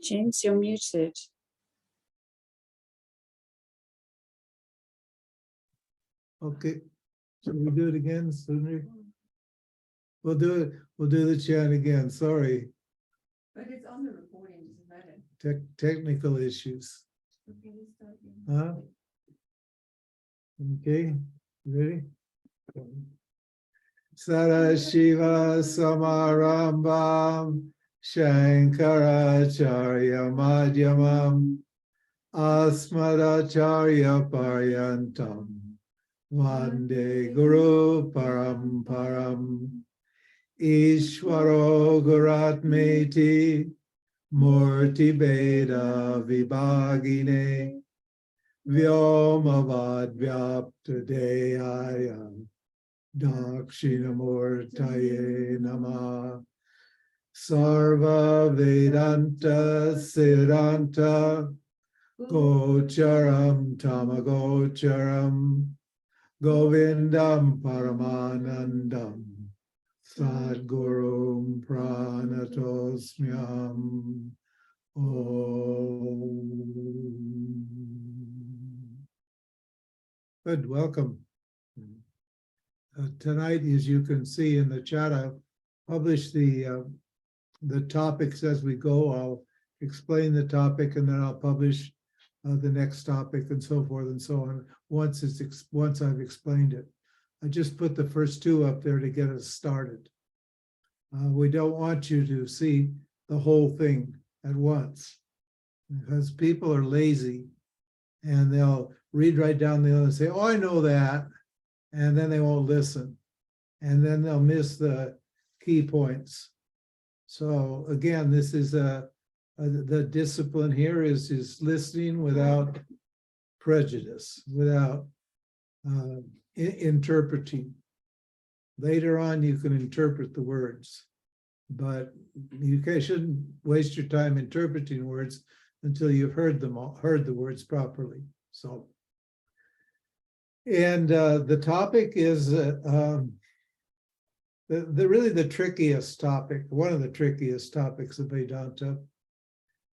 James, you're muted. Okay, should we do it again sooner? We'll do it. We'll do the chant again. Sorry. But it's on the recording, doesn't matter. Technical issues. Okay, let's start again. Huh? Okay, ready? Sarashiva Samarambam Shankaracharya Madhyamam Asmadacharya Paryantam Vande Guru Paramparam Ishvaro Guratmeti Murti Beda Vibhagine Vyomavad Vyapta Deyaya Dakshinamurtaye Namah Sarva Vedanta Siddhanta Gocharam Tamagocharam Govindam Paramanandam Sadgurum Pranatosmyam Om. Good, welcome. Tonight, as you can see in the chat, I'll publish the topics as we go. I'll explain the topic and then I'll publish the next topic and so forth and so on once I've explained it. I just put the first two up there to get us started. We don't want you to see the whole thing at once because people are lazy and they'll read right down the other and say, oh, I know that. And then they won't listen. And then they'll miss the key points. So again, this is the discipline here is listening without prejudice, without interpreting. Later on, you can interpret the words, but you shouldn't waste your time interpreting words until you've heard them all, heard the words properly. So, and the topic is really the trickiest topic, one of the trickiest topics of Vedanta,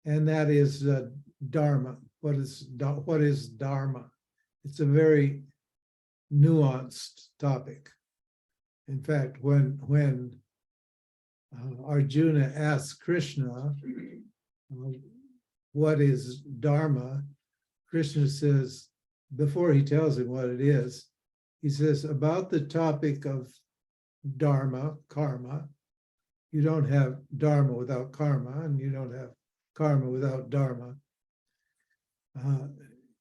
and that is Dharma. What is Dharma? It's a very nuanced topic. In fact, when Arjuna asks Krishna, what is Dharma? Krishna says, before he tells him what it is, he says, about the topic of Dharma, karma, you don't have Dharma without karma, and you don't have karma without Dharma.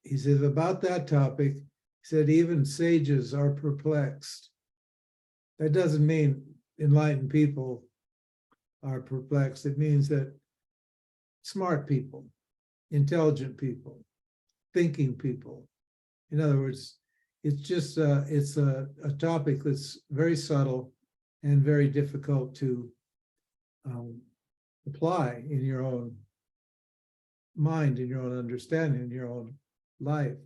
He says, about that topic, he said, even sages are perplexed. That doesn't mean enlightened people are perplexed. It means that smart people, intelligent people, thinking people. In other words, it's just it's a topic that's very subtle and very difficult to apply in your own mind, in your own understanding, in your own life.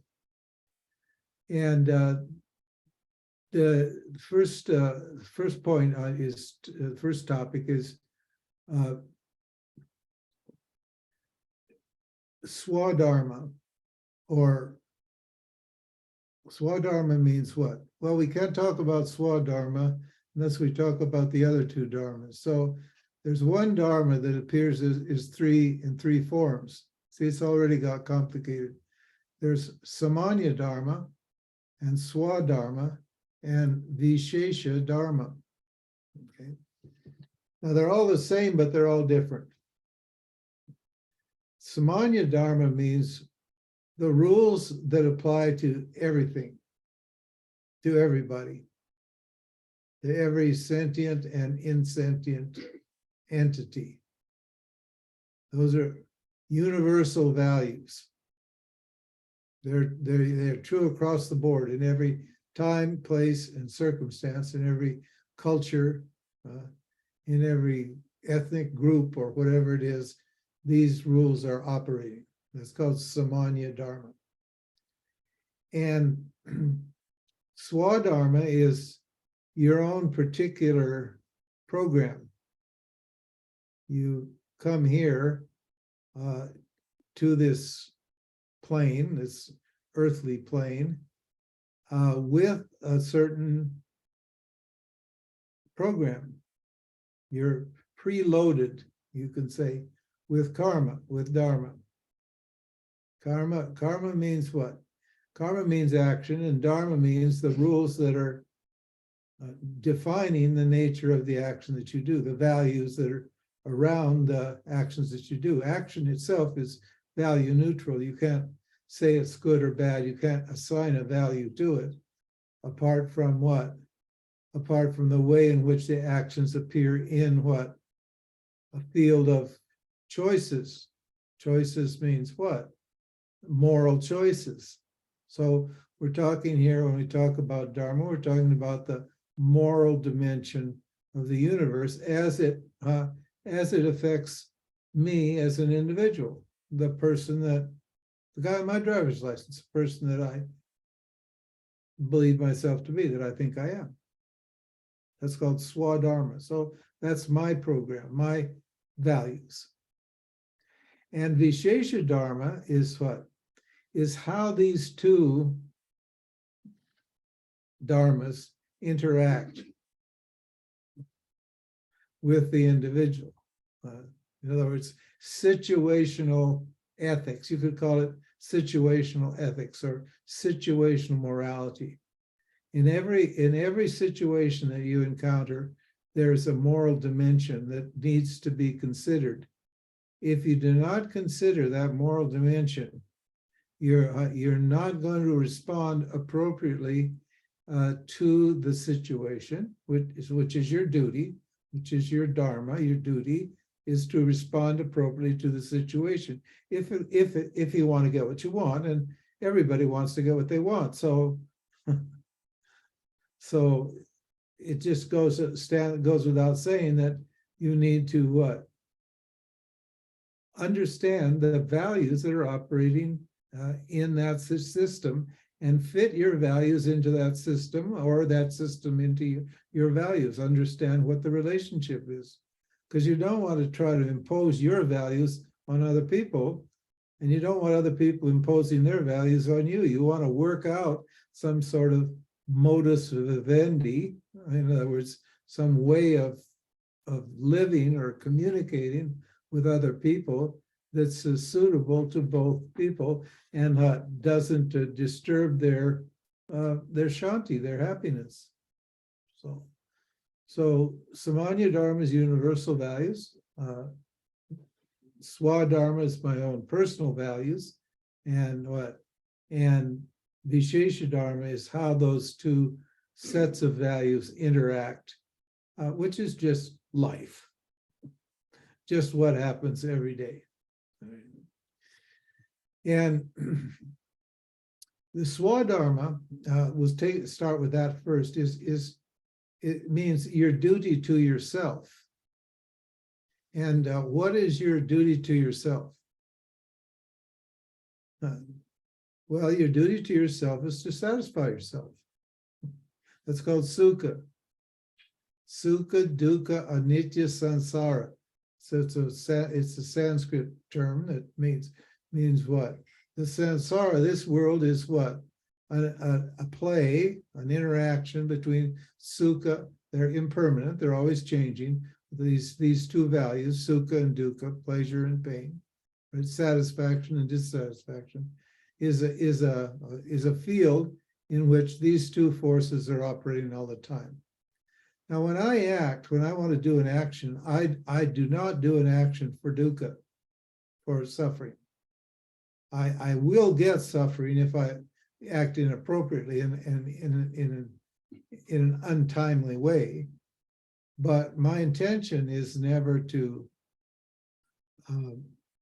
And the first point is the first topic is Swadharma, or Swadharma means what? Well, we can't talk about Swadharma unless we talk about the other two dharmas. So there's one dharma that appears is in three forms. See, it's already got complicated. There's Samanya Dharma and Swadharma and Vishesha Dharma. Okay. Now they're all the same, but they're all different. Samanya Dharma means the rules that apply to everything, to everybody, to every sentient and insentient entity. Those are universal values. They're true across the board in every time, place, and circumstance, in every culture, in every ethnic group or whatever it is. These rules are operating. That's called Samanya Dharma. And Swadharma is your own particular program. You come here to this plane, this earthly plane, with a certain program. You're preloaded, you can say, with karma, with dharma. Karma means what? Karma means action, and dharma means the rules that are defining the nature of the action that you do, the values that are around the actions that you do. Action itself is value neutral. You can't say it's good or bad. You can't assign a value to it, apart from what? Apart from the way in which the actions appear in what? A field of choices. Choices means what? Moral choices. So we're talking here, when we talk about dharma, we're talking about the moral dimension of the universe as it affects me as an individual, the guy on my driver's license, the person that I believe myself to be, that I think I am. That's called swadharma. So that's my program, my values. And vishesha dharma is what? Is how these two dharmas interact with the individual. In other words, situational ethics. You could call it situational ethics or situational morality. In every situation that you encounter, there's a moral dimension that needs to be considered. If you do not consider that moral dimension, you're not going to respond appropriately to the situation, which is your duty, which is your dharma. Your duty is to respond appropriately to the situation. If you want to get what you want, and everybody wants to get what they want, so it just goes without saying that you need to what? Understand the values that are operating in that system, and fit your values into that system, or that system into your values. Understand what the relationship is, because you don't want to try to impose your values on other people, and you don't want other people imposing their values on you. You want to work out some sort of modus vivendi, in other words, some way of living or communicating with other people that's suitable to both people and doesn't disturb their shanti, their happiness. So Samanya Dharma is universal values. Swadharma is my own personal values, and Vishesha Dharma is how those two sets of values interact, which is just life, just what happens every day. And the Swadharma, we'll start with that first, it means your duty to yourself. And what is your duty to yourself? Well, your duty to yourself is to satisfy yourself. That's called sukha. Sukha, dukkha, anitya, sansara. So it's a Sanskrit term that means what? The sansara, this world is what? A play, an interaction between sukha, they're impermanent, they're always changing. These two values, sukha and dukkha, pleasure and pain, right? Satisfaction and dissatisfaction, is a field in which these two forces are operating all the time. Now, when I want to do an action, I do not do an action for dukkha, for suffering. I will get suffering if I act inappropriately and in an untimely way, but my intention is never to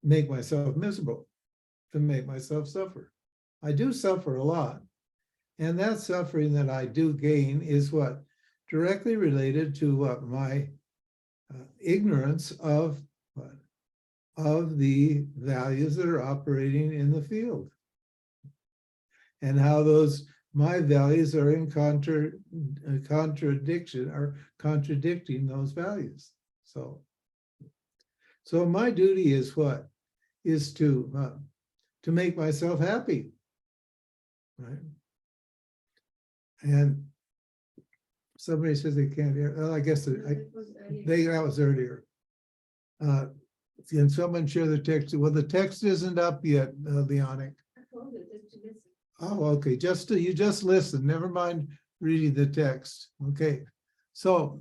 make myself miserable, to make myself suffer. I do suffer a lot, and that suffering that I do gain is what? Directly related to what? My ignorance of what? Of the values that are operating in the field, and how my values are in contradiction, or contradicting those values. So my duty is what? is to make myself happy, right? And somebody says they can't hear. Well, I guess that was earlier. Can someone share the text? Well, the text isn't up yet, Leonic. I told it just to listen. Oh, okay. You just listen. Never mind reading the text. Okay. So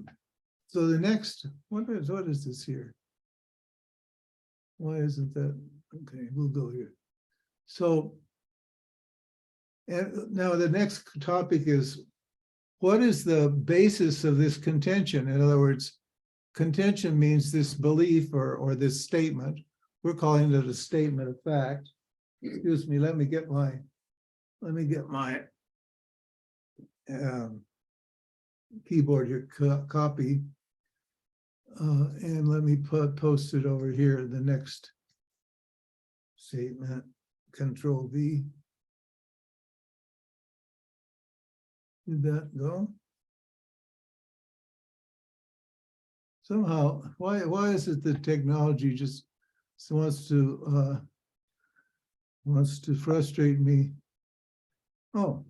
the next, what is this here? Why isn't that? Okay, we'll go here. So, and now the next topic is, what is the basis of this contention? In other words, contention means this belief or this statement. We're calling it a statement of fact. Excuse me, let me get my keyboard here, copy. And let me post it over here, the next statement, Control V. Did that go? Somehow, why is it that technology just wants to frustrate me? Oh,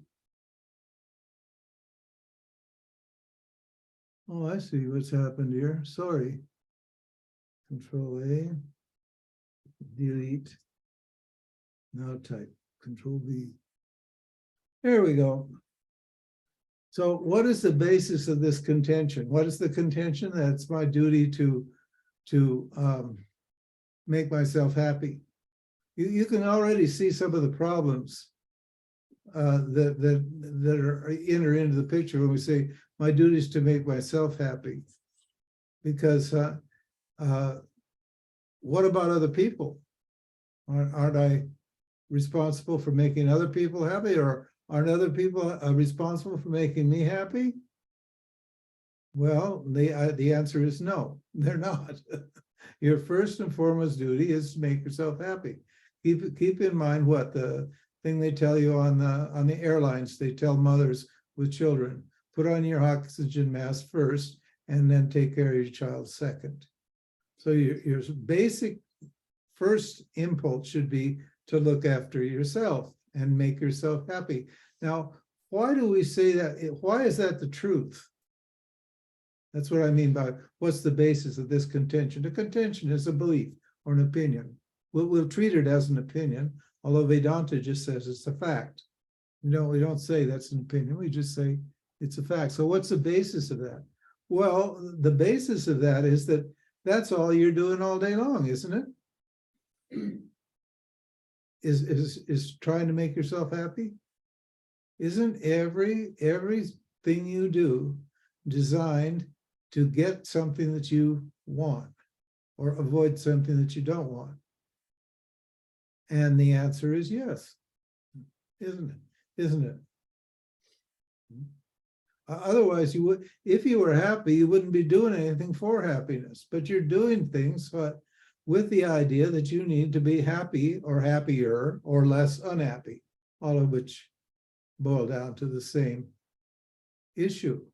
I see what's happened here. Sorry. Control A, delete. Now type Control V. There we go. So what is the basis of this contention? What is the contention? That it's my duty to make myself happy. You can already see some of the problems that are enter into the picture when we say my duty is to make myself happy. Because what about other people? Aren't I responsible for making other people happy, or aren't other people responsible for making me happy? Well, the answer is no, they're not. Your first and foremost duty is to make yourself happy. Keep in mind what the thing they tell you on the airlines. They tell mothers with children, put on your oxygen mask first, and then take care of your child second. So your basic first impulse should be to look after yourself and make yourself happy. Now, why do we say that? Why is that the truth? That's what I mean by what's the basis of this contention. The contention is a belief or an opinion. We'll treat it as an opinion, although Vedanta just says it's a fact. We don't say that's an opinion. We just say it's a fact. So what's the basis of that? Well, the basis of that is that that's all you're doing all day long, isn't it? Is trying to make yourself happy? Isn't everything you do designed to get something that you want or avoid something that you don't want? And the answer is yes, isn't it? Otherwise, you would, if you were happy, you wouldn't be doing anything for happiness, but you're doing things with the idea that you need to be happy or happier or less unhappy, all of which boil down to the same issue.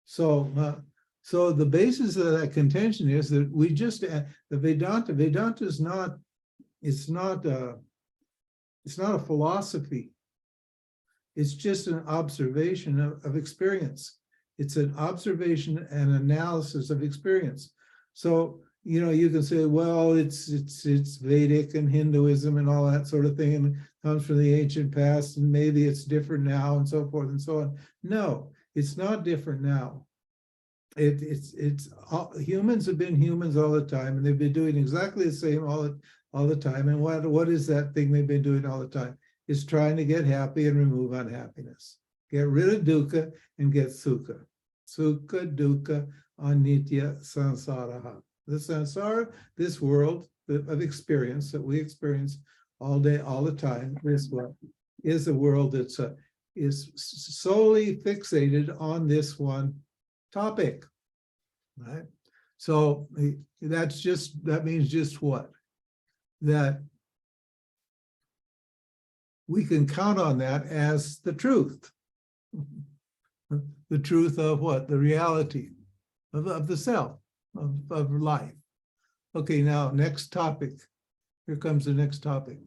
So the basis of that contention is that we just, the Vedanta is not, it's not a philosophy. It's just an observation of experience. It's an observation and analysis of experience. So, you can say, well, it's Vedic and Hinduism and all that sort of thing, and comes from the ancient past, and maybe it's different now, and so forth and so on. No, it's not different now. Humans have been humans all the time, and they've been doing exactly the same all the time. And what is that thing they've been doing all the time? Is trying to get happy and remove unhappiness. Get rid of dukkha and get sukha. Sukha, dukkha, anitya, sansaraha. The samsara, this world of experience that we experience all day, all the time, is a world that's is solely fixated on this one topic, right? So that means just what? That we can count on that as the truth. The truth of what? The reality of the self, of life. Okay, now next topic. here comes the next topic.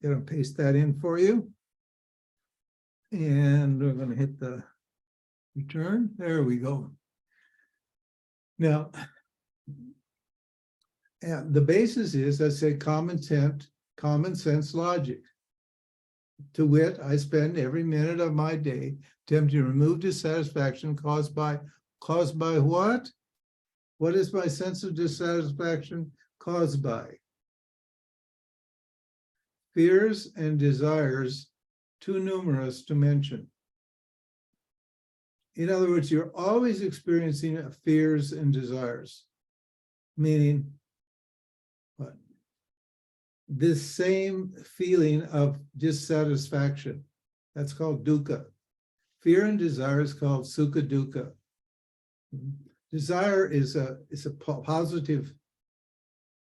Gonna paste that in for you. And we're gonna hit the return. There we go. Now, and the basis is, I say, common sense logic. To wit, I spend every minute of my day attempting to remove dissatisfaction caused by what? What is my sense of dissatisfaction caused by? Fears and desires too numerous to mention. In other words, you're always experiencing fears and desires, meaning what? This same feeling of dissatisfaction. That's called dukkha. Fear and desire is called sukha dukkha. Desire is a positive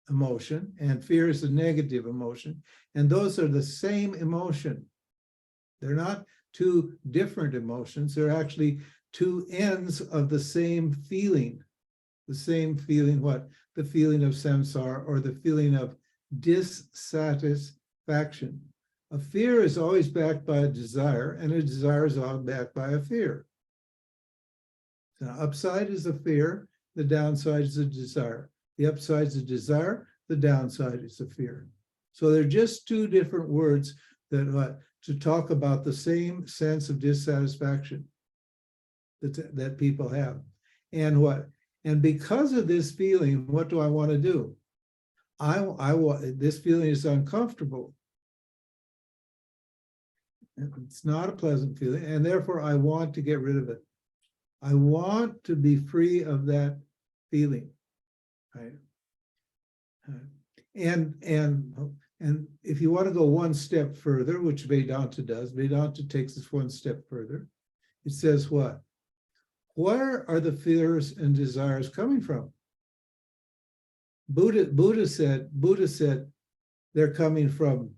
emotion, and fear is a negative emotion, and those are the same emotion. They're not two different emotions. They're actually two ends of the same feeling. The same feeling, what? The feeling of samsara, or the feeling of dissatisfaction. A fear is always backed by a desire, and a desire is always backed by a fear. The upside is a fear, the downside is a desire. The upside is a desire, the downside is a fear. So they're just two different words that to talk about the same sense of dissatisfaction that people have. And what? And because of this feeling, what do I want to do? I want, this feeling is uncomfortable. It's not a pleasant feeling, and therefore I want to get rid of it. I want to be free of that feeling, right? And if you want to go one step further, which Vedanta does, Vedanta takes us one step further. It says what? Where are the fears and desires coming from? Buddha said they're coming from,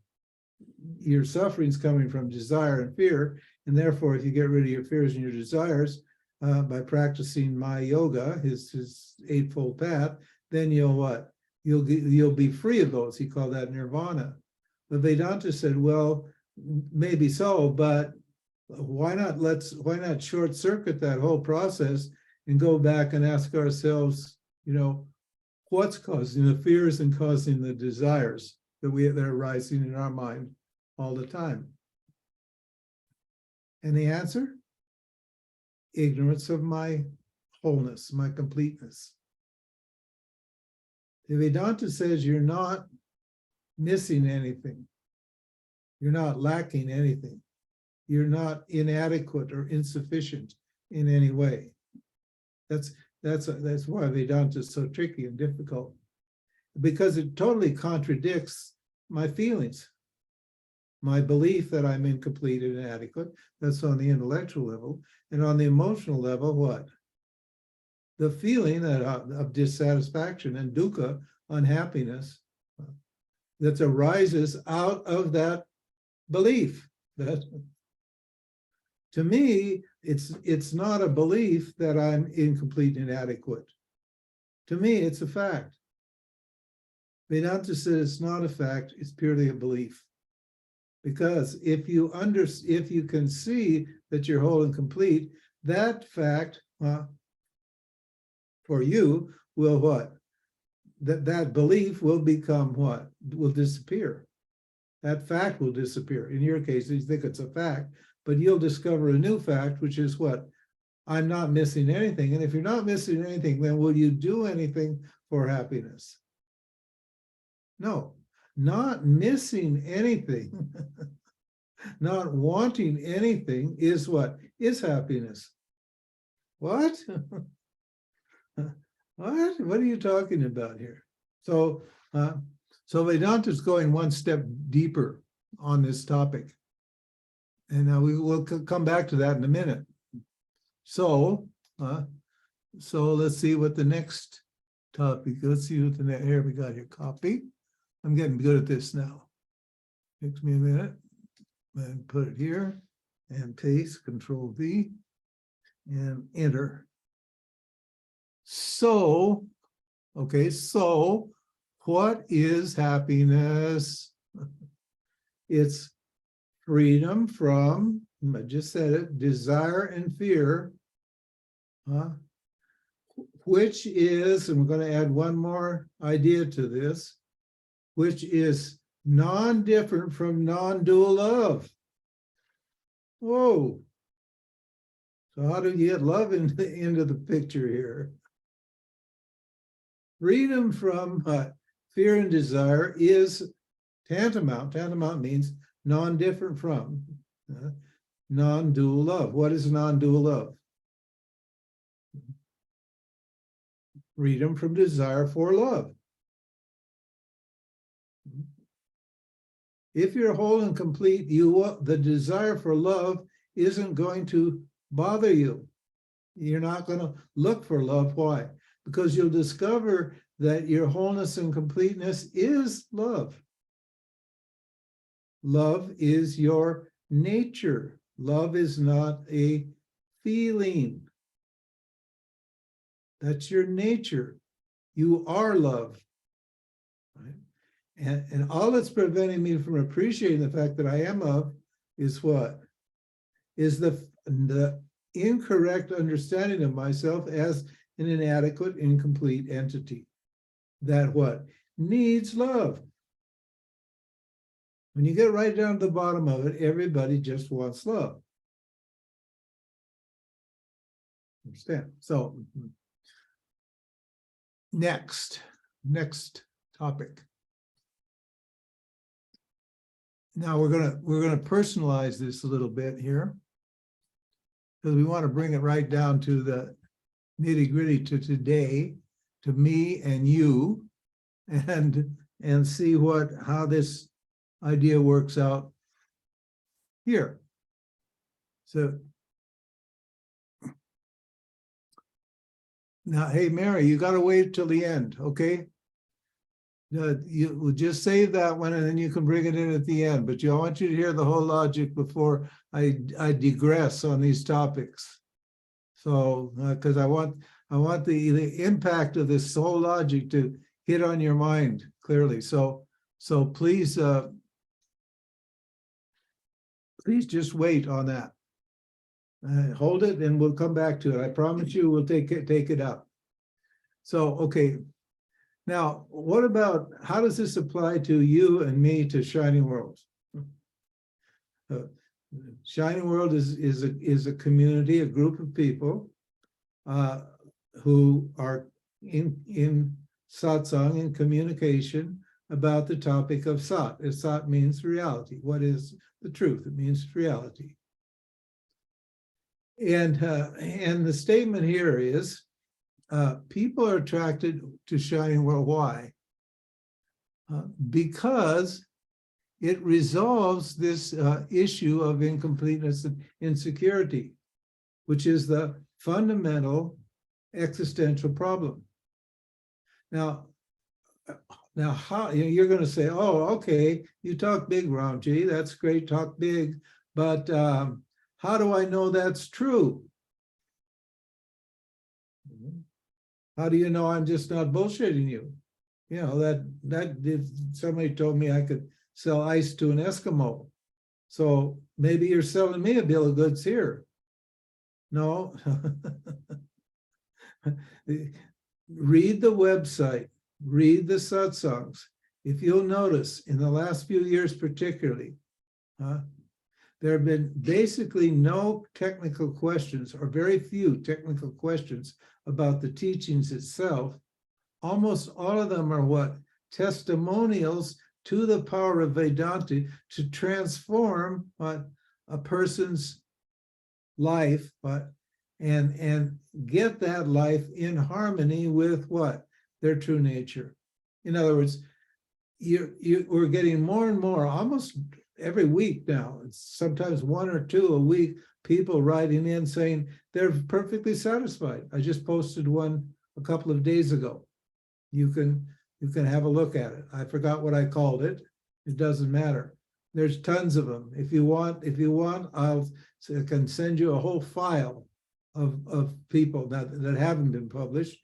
your suffering's coming from desire and fear, and therefore if you get rid of your fears and your desires by practicing my yoga, his eightfold path, then you'll what? You'll be free of those. He called that nirvana. But Vedanta said, well, maybe so, but why not short circuit that whole process and go back and ask ourselves, what's causing the fears and causing the desires that are rising in our mind all the time? And the answer? Ignorance of my wholeness, my completeness. The Vedanta says you're not missing anything. You're not lacking anything. You're not inadequate or insufficient in any way. That's why Vedanta is so tricky and difficult, because it totally contradicts my feelings. My belief that I'm incomplete and inadequate, that's on the intellectual level. And on the emotional level, what? The feeling of dissatisfaction and dukkha, unhappiness, that arises out of that belief. That, to me, it's not a belief that I'm incomplete and inadequate. To me, it's a fact. Vedanta says it's not a fact, it's purely a belief. Because if you can see that you're whole and complete, that fact for you will what? That belief will become what? Will disappear. That fact will disappear. In your case, you think it's a fact, but you'll discover a new fact, which is what? I'm not missing anything. And if you're not missing anything, then will you do anything for happiness? No, not missing anything, not wanting anything is what? Is happiness. What? What? What are you talking about here? So Vedanta is going one step deeper on this topic. And we will come back to that in a minute. So let's see what the next topic, let's see what the next, here we got here, copy. I'm getting good at this now. Takes me a minute. And put it here and paste, Control V and enter. So, okay, so What is happiness? It's freedom from, I just said it, desire and fear, which is, and we're going to add one more idea to this, which is non-different from non-dual love. Whoa. So how do you get love into the picture here? Freedom from fear and desire is tantamount. Tantamount means non-different from non-dual love. What is non-dual love? Freedom from desire for love. If you're whole and complete, the desire for love isn't going to bother you. You're not going to look for love. Why? Because you'll discover that your wholeness and completeness is love. Love is your nature. Love is not a feeling. That's your nature. You are love. Right? And all that's preventing me from appreciating the fact that I am love is what? Is the incorrect understanding of myself as an inadequate, incomplete entity. That what? Needs love. When you get right down to the bottom of it, everybody just wants love. Understand? So, next topic. Now we're gonna personalize this a little bit here, because we want to bring it right down to the nitty-gritty, to today, to me and you, and see how this idea works out here. So now, hey Mary, you got to wait till the end, okay? You will just save that one, and then you can bring it in at the end. But I want you to hear the whole logic before I digress on these topics. So, because I want the impact of this whole logic to hit on your mind clearly. So please, please just wait on that. Hold it, and we'll come back to it. I promise you, we'll take it up. So, okay. Now, what about, how does this apply to you and me, to Shining World? Shining World is a community, a group of people who are in satsang, in communication about the topic of Sat. Sat means reality. What is the truth? It means reality. And the statement here is, people are attracted to Shining World. Why? Because it resolves this issue of incompleteness and insecurity, which is the fundamental existential problem. Now how, you're going to say, oh, okay, you talk big, Ramji, that's great, talk big, but how do I know that's true? How do you know I'm just not bullshitting you? You know, that if somebody told me I could sell ice to an Eskimo, so maybe you're selling me a bill of goods here. No. Read the website, read the satsangs. If you'll notice, in the last few years particularly, there have been basically no technical questions, or very few technical questions about the teachings itself. Almost all of them are what? Testimonials to the power of Vedanta to transform a person's life, and get that life in harmony with what? Their true nature. In other words, we're getting more and more, almost every week now, it's sometimes one or two a week, people writing in saying they're perfectly satisfied. I just posted one a couple of days ago. You can have a look at it. I forgot what I called it. It doesn't matter. There's tons of them. If you want, I can send you a whole file of people that haven't been published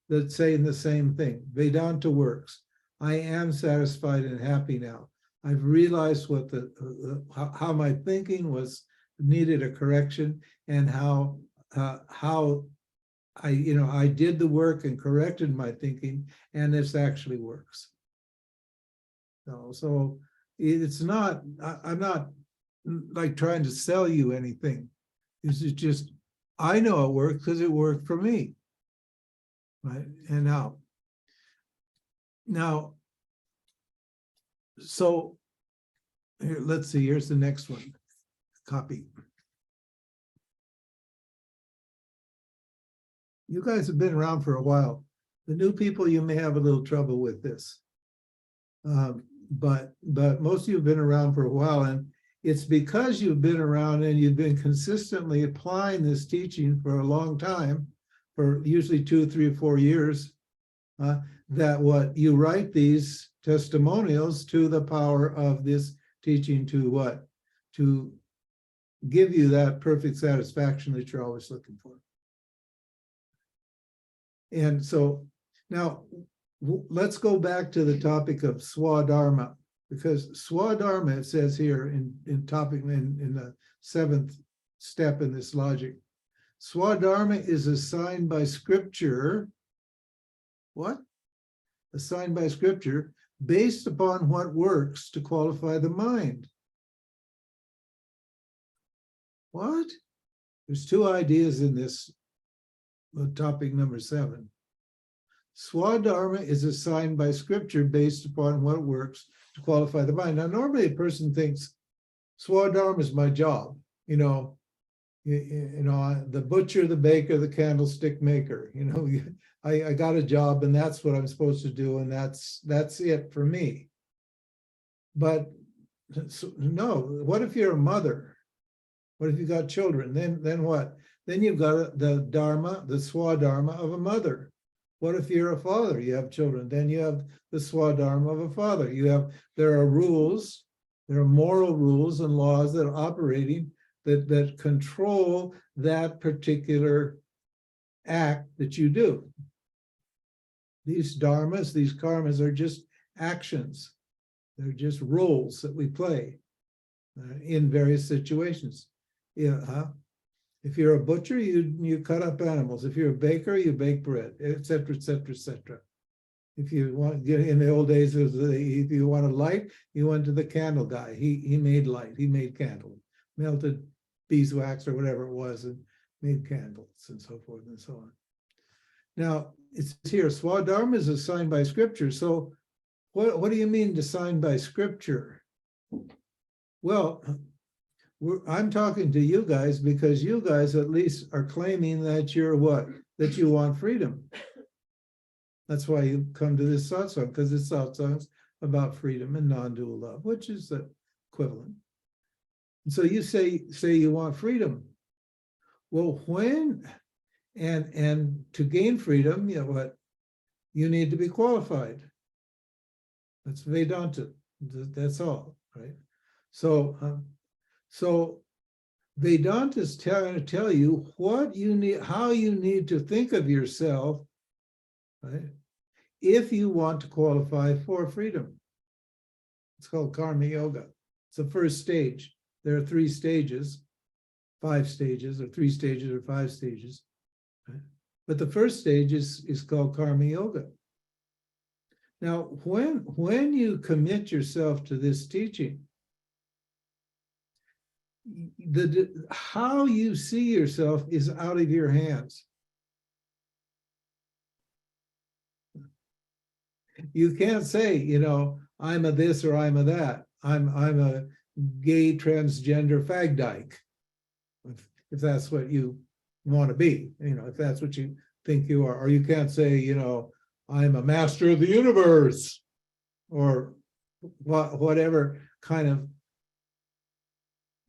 that saying the same thing. Vedanta works. I am satisfied and happy now. I've realized what how my thinking was needed a correction, and how I did the work and corrected my thinking, and this actually works. So it's not, I'm not like trying to sell you anything. This is just, I know it works because it worked for me. Right. And now, so here, let's see, here's the next one. Copy. You guys have been around for a while. The new people, you may have a little trouble with this. But most of you have been around for a while, and it's because you've been around and you've been consistently applying this teaching for a long time, for usually 2, 3, or 4 years, that what you write these testimonials to the power of this teaching to what? To give you that perfect satisfaction that you're always looking for. And so now let's go back to the topic of swadharma, because swadharma, it says here in topic in the 7th step in this logic, swadharma is assigned by scripture. What? Assigned by scripture based upon what works to qualify the mind. What? There's 2 ideas in this topic number 7. Swadharma is assigned by scripture based upon what works to qualify the mind. Now, normally a person thinks swadharma is my job, the butcher, the baker, the candlestick maker. I got a job and that's what I'm supposed to do, and that's it for me. But no, what if you're a mother? What if you got children? Then what? Then you've got the dharma, the swadharma of a mother. What if you're a father? You have children. Then you have the swadharma of a father. There are rules, there are moral rules and laws that are operating that control that particular act that you do. These dharmas, these karmas are just actions. They're just roles that we play in various situations. If you're a butcher, you cut up animals. If you're a baker, you bake bread, etc., etc., etc. If you want, in the old days, if you want a light, you went to the candle guy. He made light. He made candle, melted beeswax or whatever it was, and made candles and so forth and so on. Now it's here. Swadharma is assigned by scripture. So, what do you mean assigned by scripture? Well, I'm talking to you guys because you guys at least are claiming that you're what? That you want freedom. That's why you come to this satsang, because it's satsangs about freedom and non-dual love, which is the equivalent. And so you say you want freedom. Well, when and to gain freedom, what? You need to be qualified. That's Vedanta. That's all, right? So Vedanta is trying to tell you what you need, how you need to think of yourself, right? If you want to qualify for freedom. It's called karma yoga. It's the first stage. There are 3 stages, 5 stages, or 3 stages, or 5 stages. Right? But the first stage is called karma yoga. Now, when you commit yourself to this teaching, how you see yourself is out of your hands. You can't say, I'm a this or I'm a that. I'm a gay transgender fag dyke, if that's what you want to be, if that's what you think you are. Or you can't say, I'm a master of the universe, or whatever kind of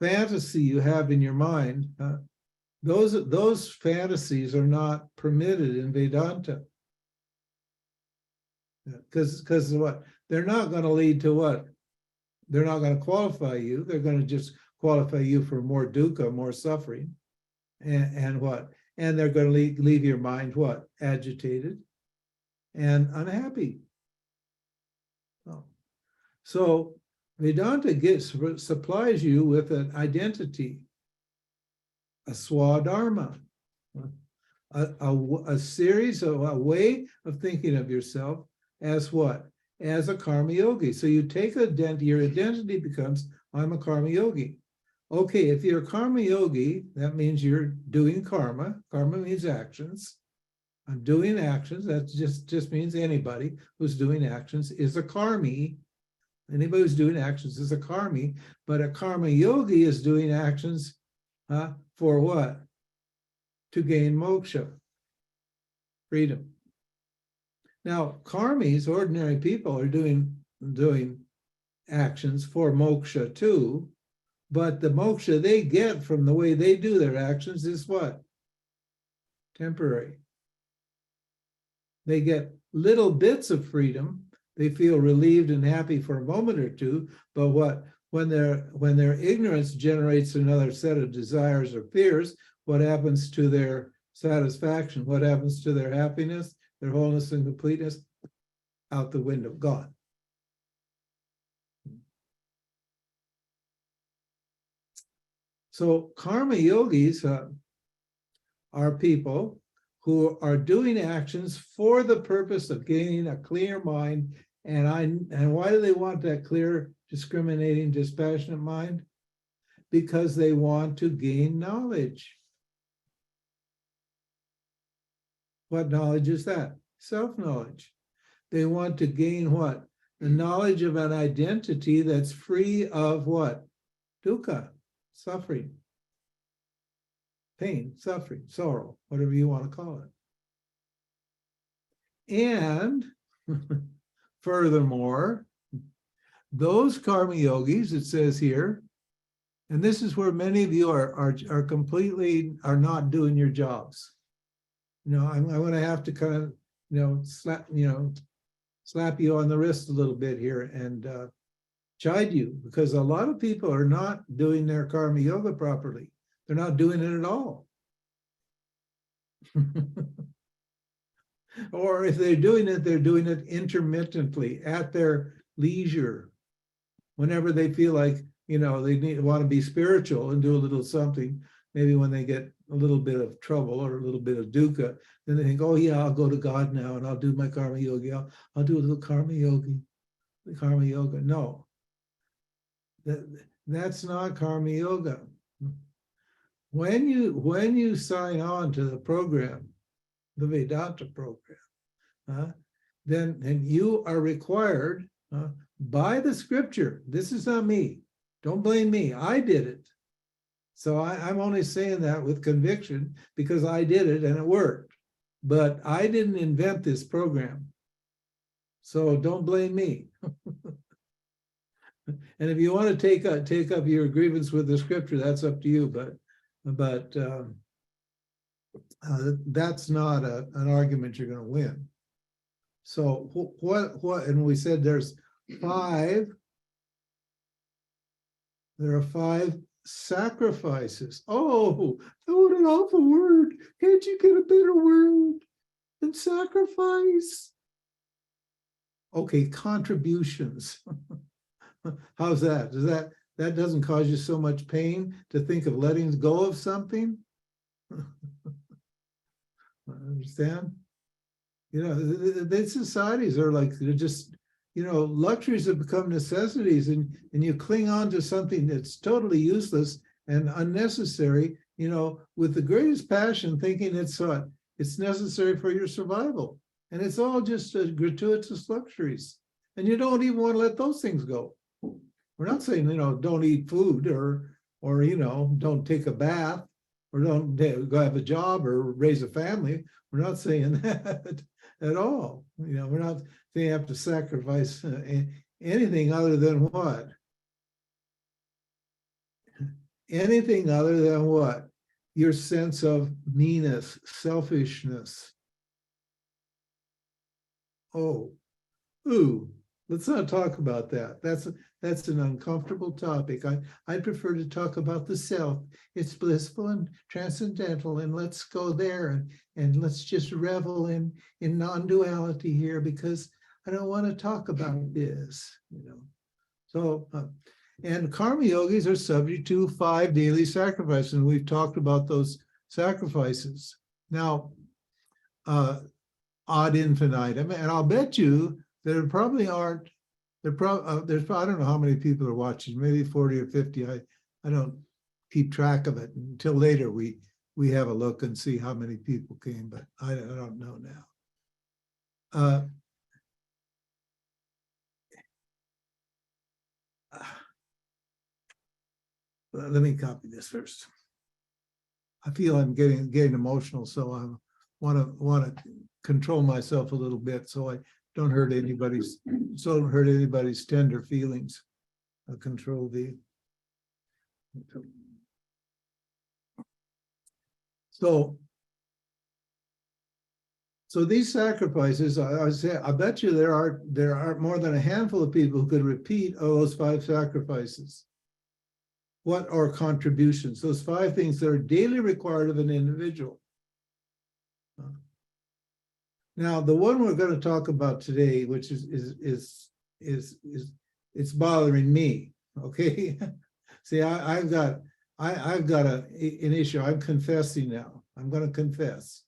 fantasy you have in your mind. Those fantasies are not permitted in Vedanta. Because what? They're not going to lead to what? They're not going to qualify you. They're going to just qualify you for more dukkha, more suffering. And what? And they're going to leave your mind what? Agitated and unhappy. So Vedanta supplies you with an identity, a swadharma, a series of a way of thinking of yourself as what? As a karma yogi. So you take your identity becomes, I'm a karma yogi. Okay, if you're a karma yogi, that means you're doing karma. Karma means actions. I'm doing actions. That just means anybody who's doing actions is a karmi. Anybody who's doing actions is a karmi, but a karma yogi is doing actions for what? To gain moksha, freedom. Now, karmis, ordinary people, are doing actions for moksha too, but the moksha they get from the way they do their actions is what? Temporary. They get little bits of freedom. They feel relieved and happy for a moment or two, but what? When their ignorance generates another set of desires or fears, what happens to their satisfaction? What happens to their happiness, their wholeness and completeness? Out the window, gone. So karma yogis are people who are doing actions for the purpose of gaining a clear mind. And why do they want that clear, discriminating, dispassionate mind? Because they want to gain knowledge. What knowledge is that? Self-knowledge. They want to gain what? The knowledge of an identity that's free of what? Dukkha, suffering, pain, suffering, sorrow, whatever you want to call it. And furthermore, those karma yogis, it says here, and this is where many of you are completely not doing your jobs. I'm going to have to kind of, slap you on the wrist a little bit here and chide you, because a lot of people are not doing their karma yoga properly. They're not doing it at all. Or if they're doing it intermittently at their leisure, whenever they feel like, they want to be spiritual and do a little something. Maybe when they get a little bit of trouble or a little bit of dukkha, then they think, oh yeah, I'll go to God now and I'll do my karma yoga. I'll do a little karma yoga. No, that's not karma yoga. When you sign on to the program, the Vedanta program, then you are required by the scripture. This is not me. Don't blame me. I did it. So I'm only saying that with conviction because I did it and it worked. But I didn't invent this program. So don't blame me. And if you want to take up your grievance with the scripture, that's up to you. But that's not an argument you're going to win. So what? And we said there are 5 sacrifices. Oh, what an awful word. Can't you get a better word than sacrifice? Okay, contributions. How's that? That doesn't cause you so much pain to think of letting go of something? Understand? These societies are like, they're just, luxuries have become necessities, and you cling on to something that's totally useless and unnecessary, with the greatest passion, thinking it's necessary for your survival. And it's all just gratuitous luxuries. And you don't even want to let those things go. We're not saying, don't eat food or don't take a bath or don't go have a job or raise a family. We're not saying that at all. We're not saying you have to sacrifice anything other than what? Anything other than what? Your sense of meanness, selfishness. Let's not talk about that. That's an uncomfortable topic. I prefer to talk about the self. It's blissful and transcendental, and let's go there and let's just revel in non-duality here, because I don't want to talk about this. So, and karma yogis are subject to 5 daily sacrifices, and we've talked about those sacrifices. Now, ad infinitum, and I'll bet you there probably aren't, there's, I don't know how many people are watching, maybe 40 or 50. I don't keep track of it until later. We have a look and see how many people came, but I don't know now. Let me copy this first. I feel I'm getting emotional, so I want to control myself a little bit so I don't hurt anybody's tender feelings. Control V. So these sacrifices, I bet you there are more than a handful of people who could repeat those 5 sacrifices. What are contributions? Those 5 things that are daily required of an individual. Now, the one we're going to talk about today, which is it's bothering me. Okay, see, I've got an issue. I'm confessing now. I'm going to confess.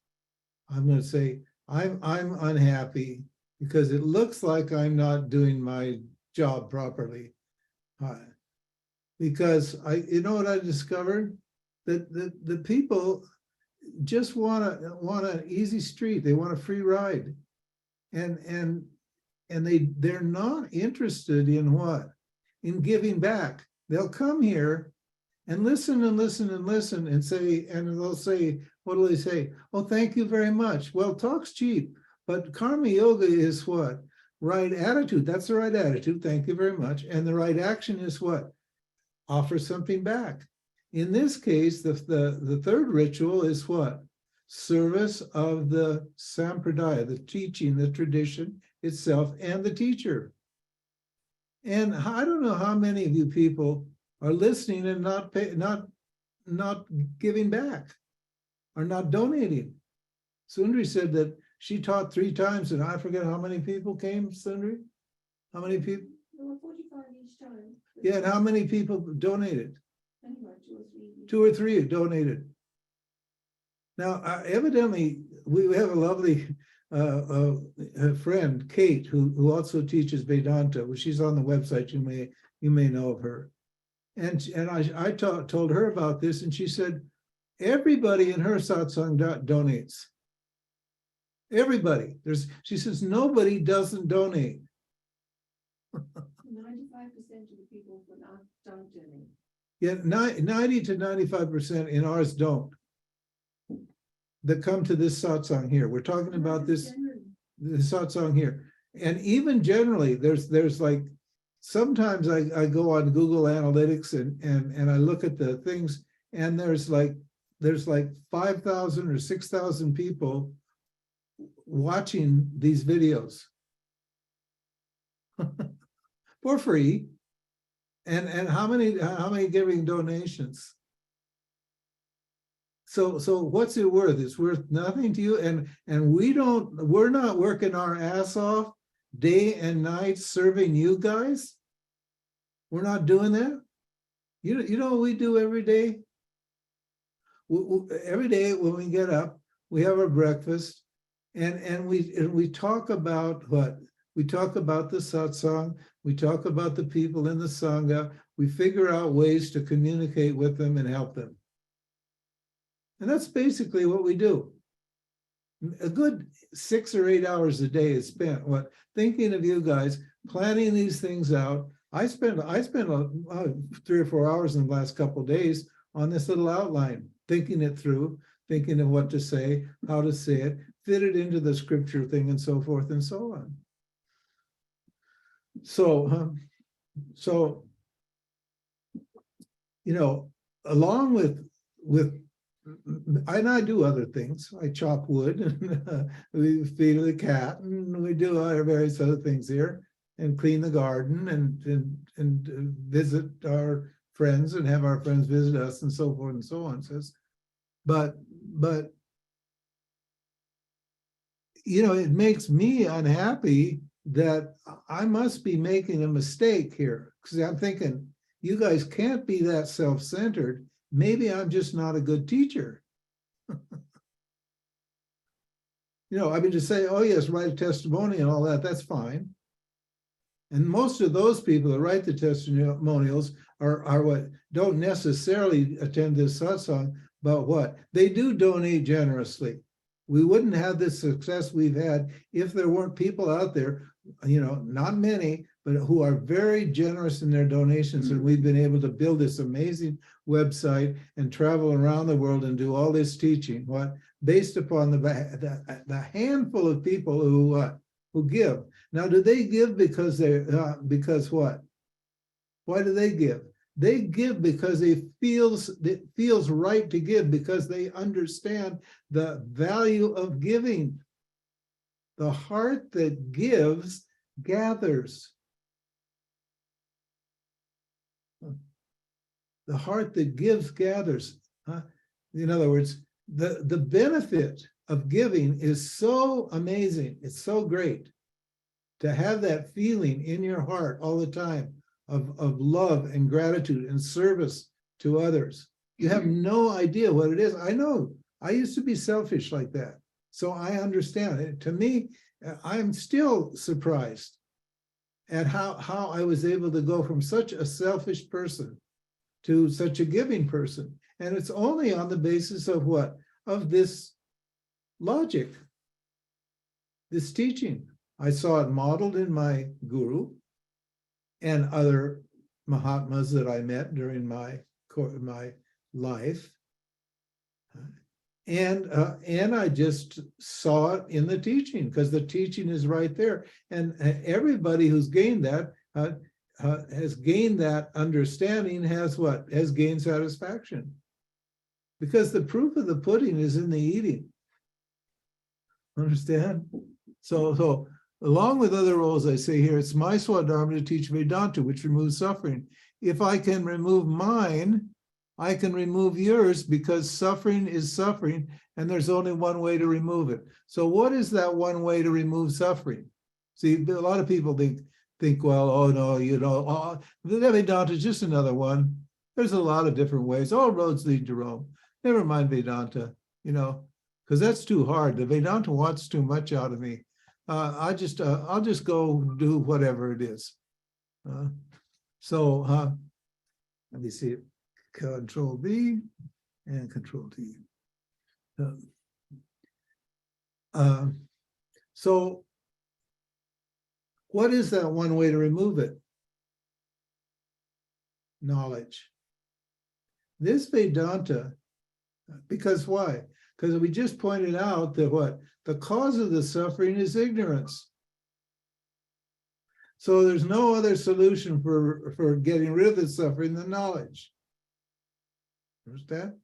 I'm going to say I'm unhappy because it looks like I'm not doing my job properly. Because you know what I discovered? That the people just want an easy street. They want a free ride, and they're not interested in what? In giving back. They'll come here and listen and listen and listen and say, and they'll say, what do they say? Oh, thank you very much. Well, talk's cheap, but karma yoga is what? Right attitude. That's the right attitude. Thank you very much. And the right action is what? Offer something back. In this case, the third ritual is what? Service of the sampradaya, the teaching, the tradition itself, and the teacher. And I don't know how many of you people are listening and not giving back, are not donating. Sundri said that she taught 3 times, and I forget how many people came, Sundri? How many people? There were 45 each time. Yeah, and how many people donated? Anyway, 2 or 3. 2 or 3 donated. Now, evidently, we have a lovely friend, Kate, who also teaches Vedanta. Well, she's on the website. You may know of her. And I told her about this, and she said, everybody in her satsang donates. Everybody. She says, nobody doesn't donate. 95% of the people don't donate. Yeah, 90 to 95% in ours don't. That come to this satsang here. We're talking about this satsang here. And even generally, there's like, sometimes I go on Google Analytics and I look at the things, and there's like 5,000 or 6,000 people watching these videos for free. And how many giving donations? So what's it worth? It's worth nothing to you. And we're not working our ass off day and night serving you guys. We're not doing that. You know what we do every day? Every day when we get up, we have our breakfast, and we talk about what? We talk about the satsang, we talk about the people in the sangha, we figure out ways to communicate with them and help them. And that's basically what we do. A good 6 or 8 hours a day is spent thinking of you guys, planning these things out. I spent 3 or 4 hours in the last couple of days on this little outline, thinking it through, thinking of what to say, how to say it, fit it into the scripture thing, and so forth and so on. So you know, along with and I do other things. I chop wood, and we feed the cat, and we do our various other things here, and clean the garden, and visit our friends, and have our friends visit us, and so forth and so on. Says, but you know, it makes me unhappy that I must be making a mistake here, because I'm thinking, you guys can't be that self-centered. Maybe I'm just not a good teacher. I mean, to say, oh yes, write a testimony and all that, that's fine. And most of those people that write the testimonials are what don't necessarily attend this satsang, but what? They do donate generously. We wouldn't have this success we've had if there weren't people out there, not many, but who are very generous in their donations. And we've been able to build this amazing website and travel around the world and do all this teaching, based upon the handful of people who give. Now, do they give because because what? Why do they give? They give because it feels right to give, because they understand the value of giving. The heart that gives gathers. The heart that gives gathers. In other words, the benefit of giving is so amazing. It's so great to have that feeling in your heart all the time of love and gratitude and service to others. You have no idea what it is. I know. I used to be selfish like that. So I understand it. To me, I'm still surprised at how I was able to go from such a selfish person to such a giving person. And it's only on the basis of what? Of this logic, this teaching. I saw it modeled in my guru and other Mahatmas that I met during my life. And I just saw it in the teaching, because the teaching is right there. And everybody who's gained that has gained that understanding, has what? Has gained satisfaction. Because the proof of the pudding is in the eating. Understand? So along with other roles, I say here, it's my Swadharma to teach Vedanta, which removes suffering. If I can remove mine, I can remove yours, because suffering is suffering, and there's only one way to remove it. So what is that one way to remove suffering? See, a lot of people think, well, oh no, the Vedanta is just another one. There's a lot of different ways. All roads lead to Rome. Never mind Vedanta, because that's too hard. The Vedanta wants too much out of me. I'll just go do whatever it is. Let me see it. Control V and Control T. So what is that one way to remove it? Knowledge. This Vedanta, because why? Because we just pointed out that what? The cause of the suffering is ignorance. So there's no other solution for getting rid of the suffering than knowledge. Understand?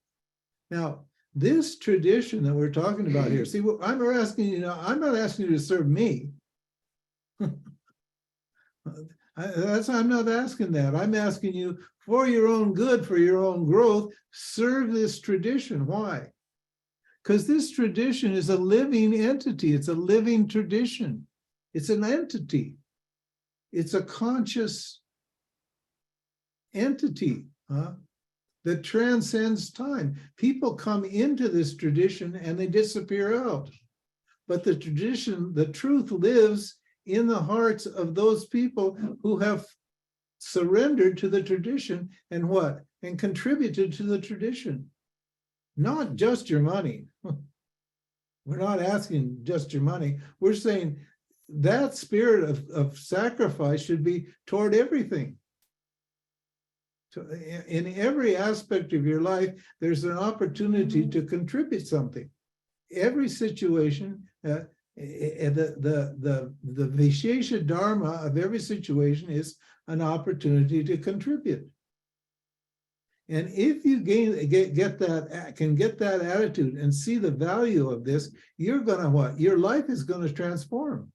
Now, this tradition that we're talking about here, see, I'm asking you, I'm not asking you to serve me. I'm not asking that. I'm asking you for your own good, for your own growth, serve this tradition. Why? Because this tradition is a living entity. It's a living tradition. It's an entity. It's a conscious entity that transcends time. People come into this tradition and they disappear out. But the tradition, the truth lives in the hearts of those people who have surrendered to the tradition and what? And contributed to the tradition. Not just your money. We're not asking just your money. We're saying that spirit of sacrifice should be toward everything. So in every aspect of your life, there's an opportunity to contribute something. Every situation, the Vishesha Dharma of every situation is an opportunity to contribute. And if you get that attitude and see the value of this, you're gonna what? Your life is gonna transform.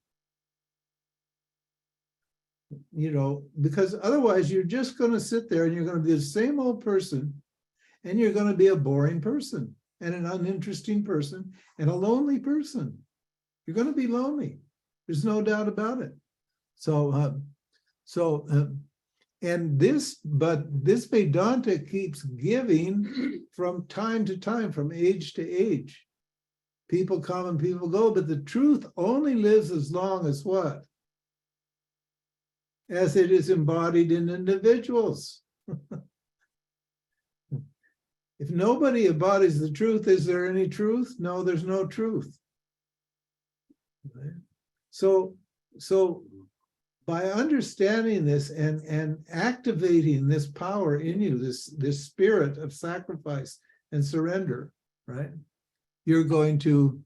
Because otherwise you're just gonna sit there and you're gonna be the same old person, and you're gonna be a boring person and an uninteresting person and a lonely person. You're gonna be lonely. There's no doubt about it. And this Vedanta keeps giving from time to time, from age to age. People come and people go, but the truth only lives as long as what? As it is embodied in individuals. If nobody embodies the truth, is there any truth? No, there's no truth. Right? So by understanding this and activating this power in you, this spirit of sacrifice and surrender, right? You're going to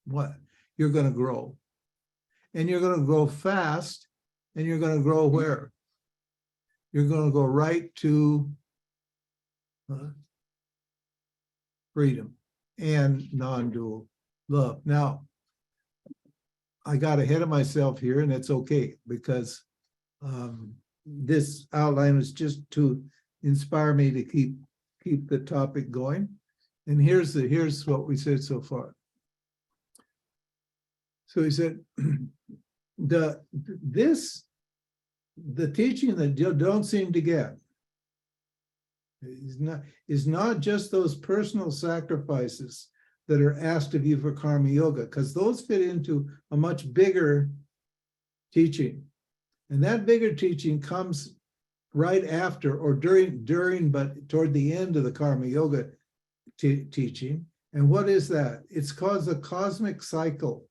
what? You're going to grow. And you're going to grow fast, and you're going to grow where? You're going to go right to freedom and non-dual love. Now, I got ahead of myself here, and it's okay, because this outline was just to inspire me to keep the topic going. And here's what we said so far. So he said, the teaching that you don't seem to get is not just those personal sacrifices that are asked of you for karma yoga, because those fit into a much bigger teaching. And that bigger teaching comes right after or during, but toward the end of the karma yoga teaching. And what is that? It's called the cosmic cycle.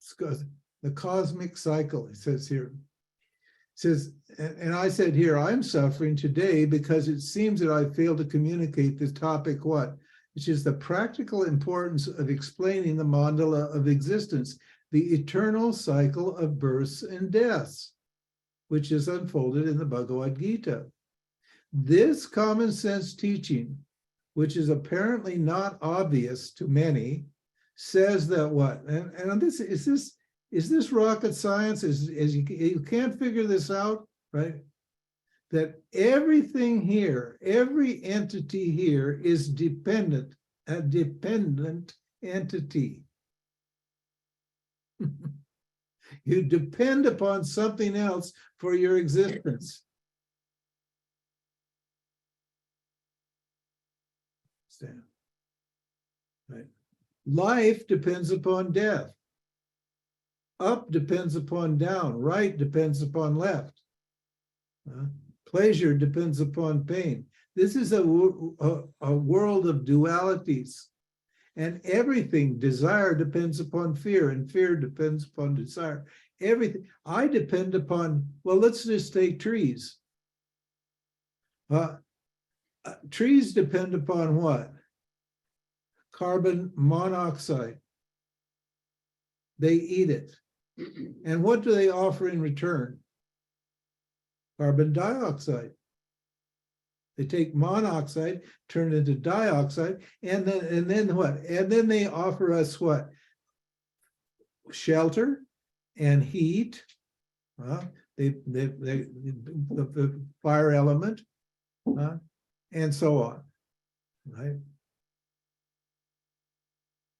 It's called the cosmic cycle, it says here. It says, and I said here, I'm suffering today because it seems that I failed to communicate this topic, what? Which is the practical importance of explaining the mandala of existence, the eternal cycle of births and deaths, which is unfolded in the Bhagavad Gita. This common sense teaching, which is apparently not obvious to many, says that what? And this is this rocket science? Is you can't figure this out, right? That everything here, every entity here is dependent, a dependent entity. You depend upon something else for your existence. Right? Life depends upon death. Up depends upon down. Right depends upon left. Pleasure depends upon pain. This is a world of dualities. And everything, desire depends upon fear, and fear depends upon desire. Everything. I depend upon, well, let's just take trees. Trees depend upon what? Carbon monoxide. They eat it. And what do they offer in return? Carbon dioxide. They take monoxide, turn it into dioxide, and then what? And then they offer us what? Shelter and heat. The fire element, and so on. Right?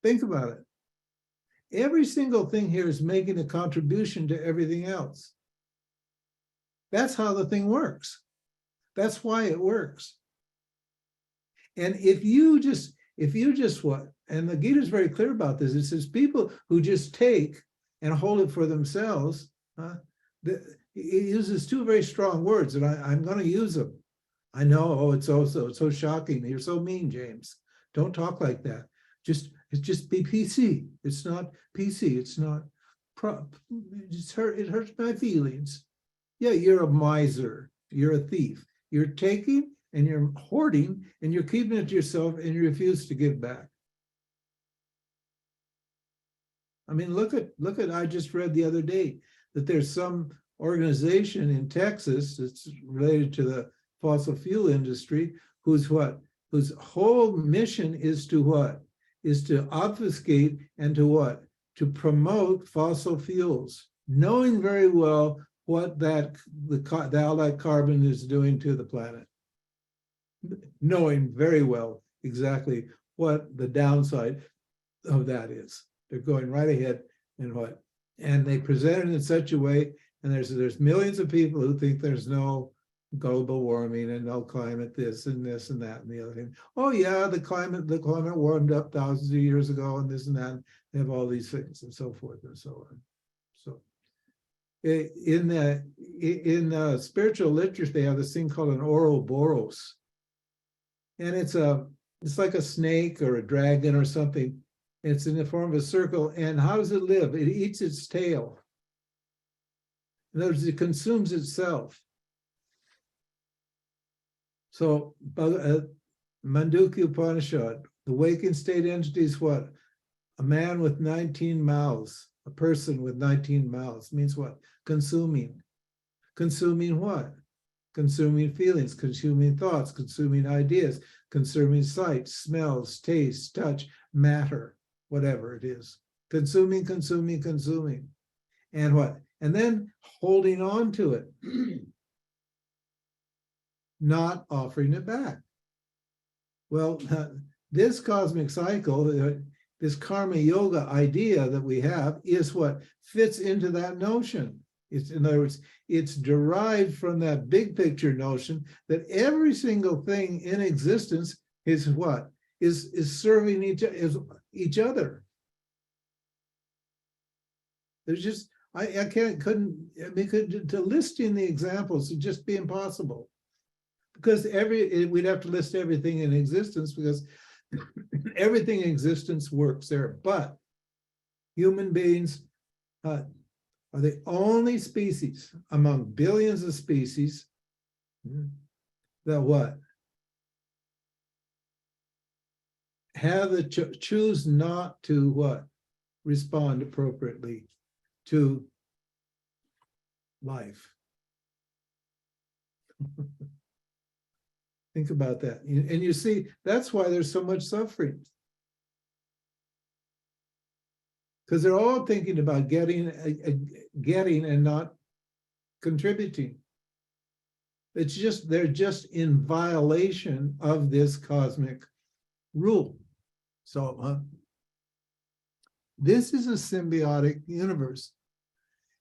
Think about it. Every single thing here is making a contribution to everything else. That's how the thing works. That's why it works. And if you just what, and the Gita is very clear about this, it says people who just take and hold it for themselves, it uses two very strong words, and I'm going to use them. I know, it's so shocking. You're so mean, James. Don't talk like that. It's just be PC. It's not PC. It's not it hurts my feelings. Yeah, you're a miser. You're a thief. You're taking and you're hoarding and you're keeping it to yourself and you refuse to give back. I mean, look at I just read the other day that there's some organization in Texas that's related to the fossil fuel industry whose whole mission is to what? Is to obfuscate and to what? To promote fossil fuels, knowing very well what all that carbon is doing to the planet. Knowing very well exactly what the downside of that is. They're going right ahead And what? And they present it in such a way, and there's millions of people who think there's no global warming and no climate this and this and that and the other thing. Oh yeah, the climate warmed up thousands of years ago and this and that. And they have all these things and so forth and so on. So in spiritual literature, they have this thing called an Ouroboros. And it's like a snake or a dragon or something. It's in the form of a circle. And how does it live? It eats its tail. In other words, it consumes itself. So Mandukya Upanishad, the waking state entity is what? A man with 19 mouths, a person with 19 mouths means what? Consuming. Consuming what? Consuming feelings, consuming thoughts, consuming ideas, consuming sight, smells, taste, touch, matter, whatever it is. Consuming, consuming, consuming. And what? And then holding on to it. Not offering it back. Well, this cosmic cycle, this karma yoga idea that we have is what fits into that notion. It's, in other words, it's derived from that big picture notion that every single thing in existence is what? Is serving each other. There's just, to listing the examples would just be impossible. Because we'd have to list everything in existence because everything in existence works there. But human beings are the only species among billions of species that what? Have the choose not to what? Respond appropriately to life. Think about that. And you see, that's why there's so much suffering. Because they're all thinking about getting and not contributing. It's just, they're just in violation of this cosmic rule. So this is a symbiotic universe.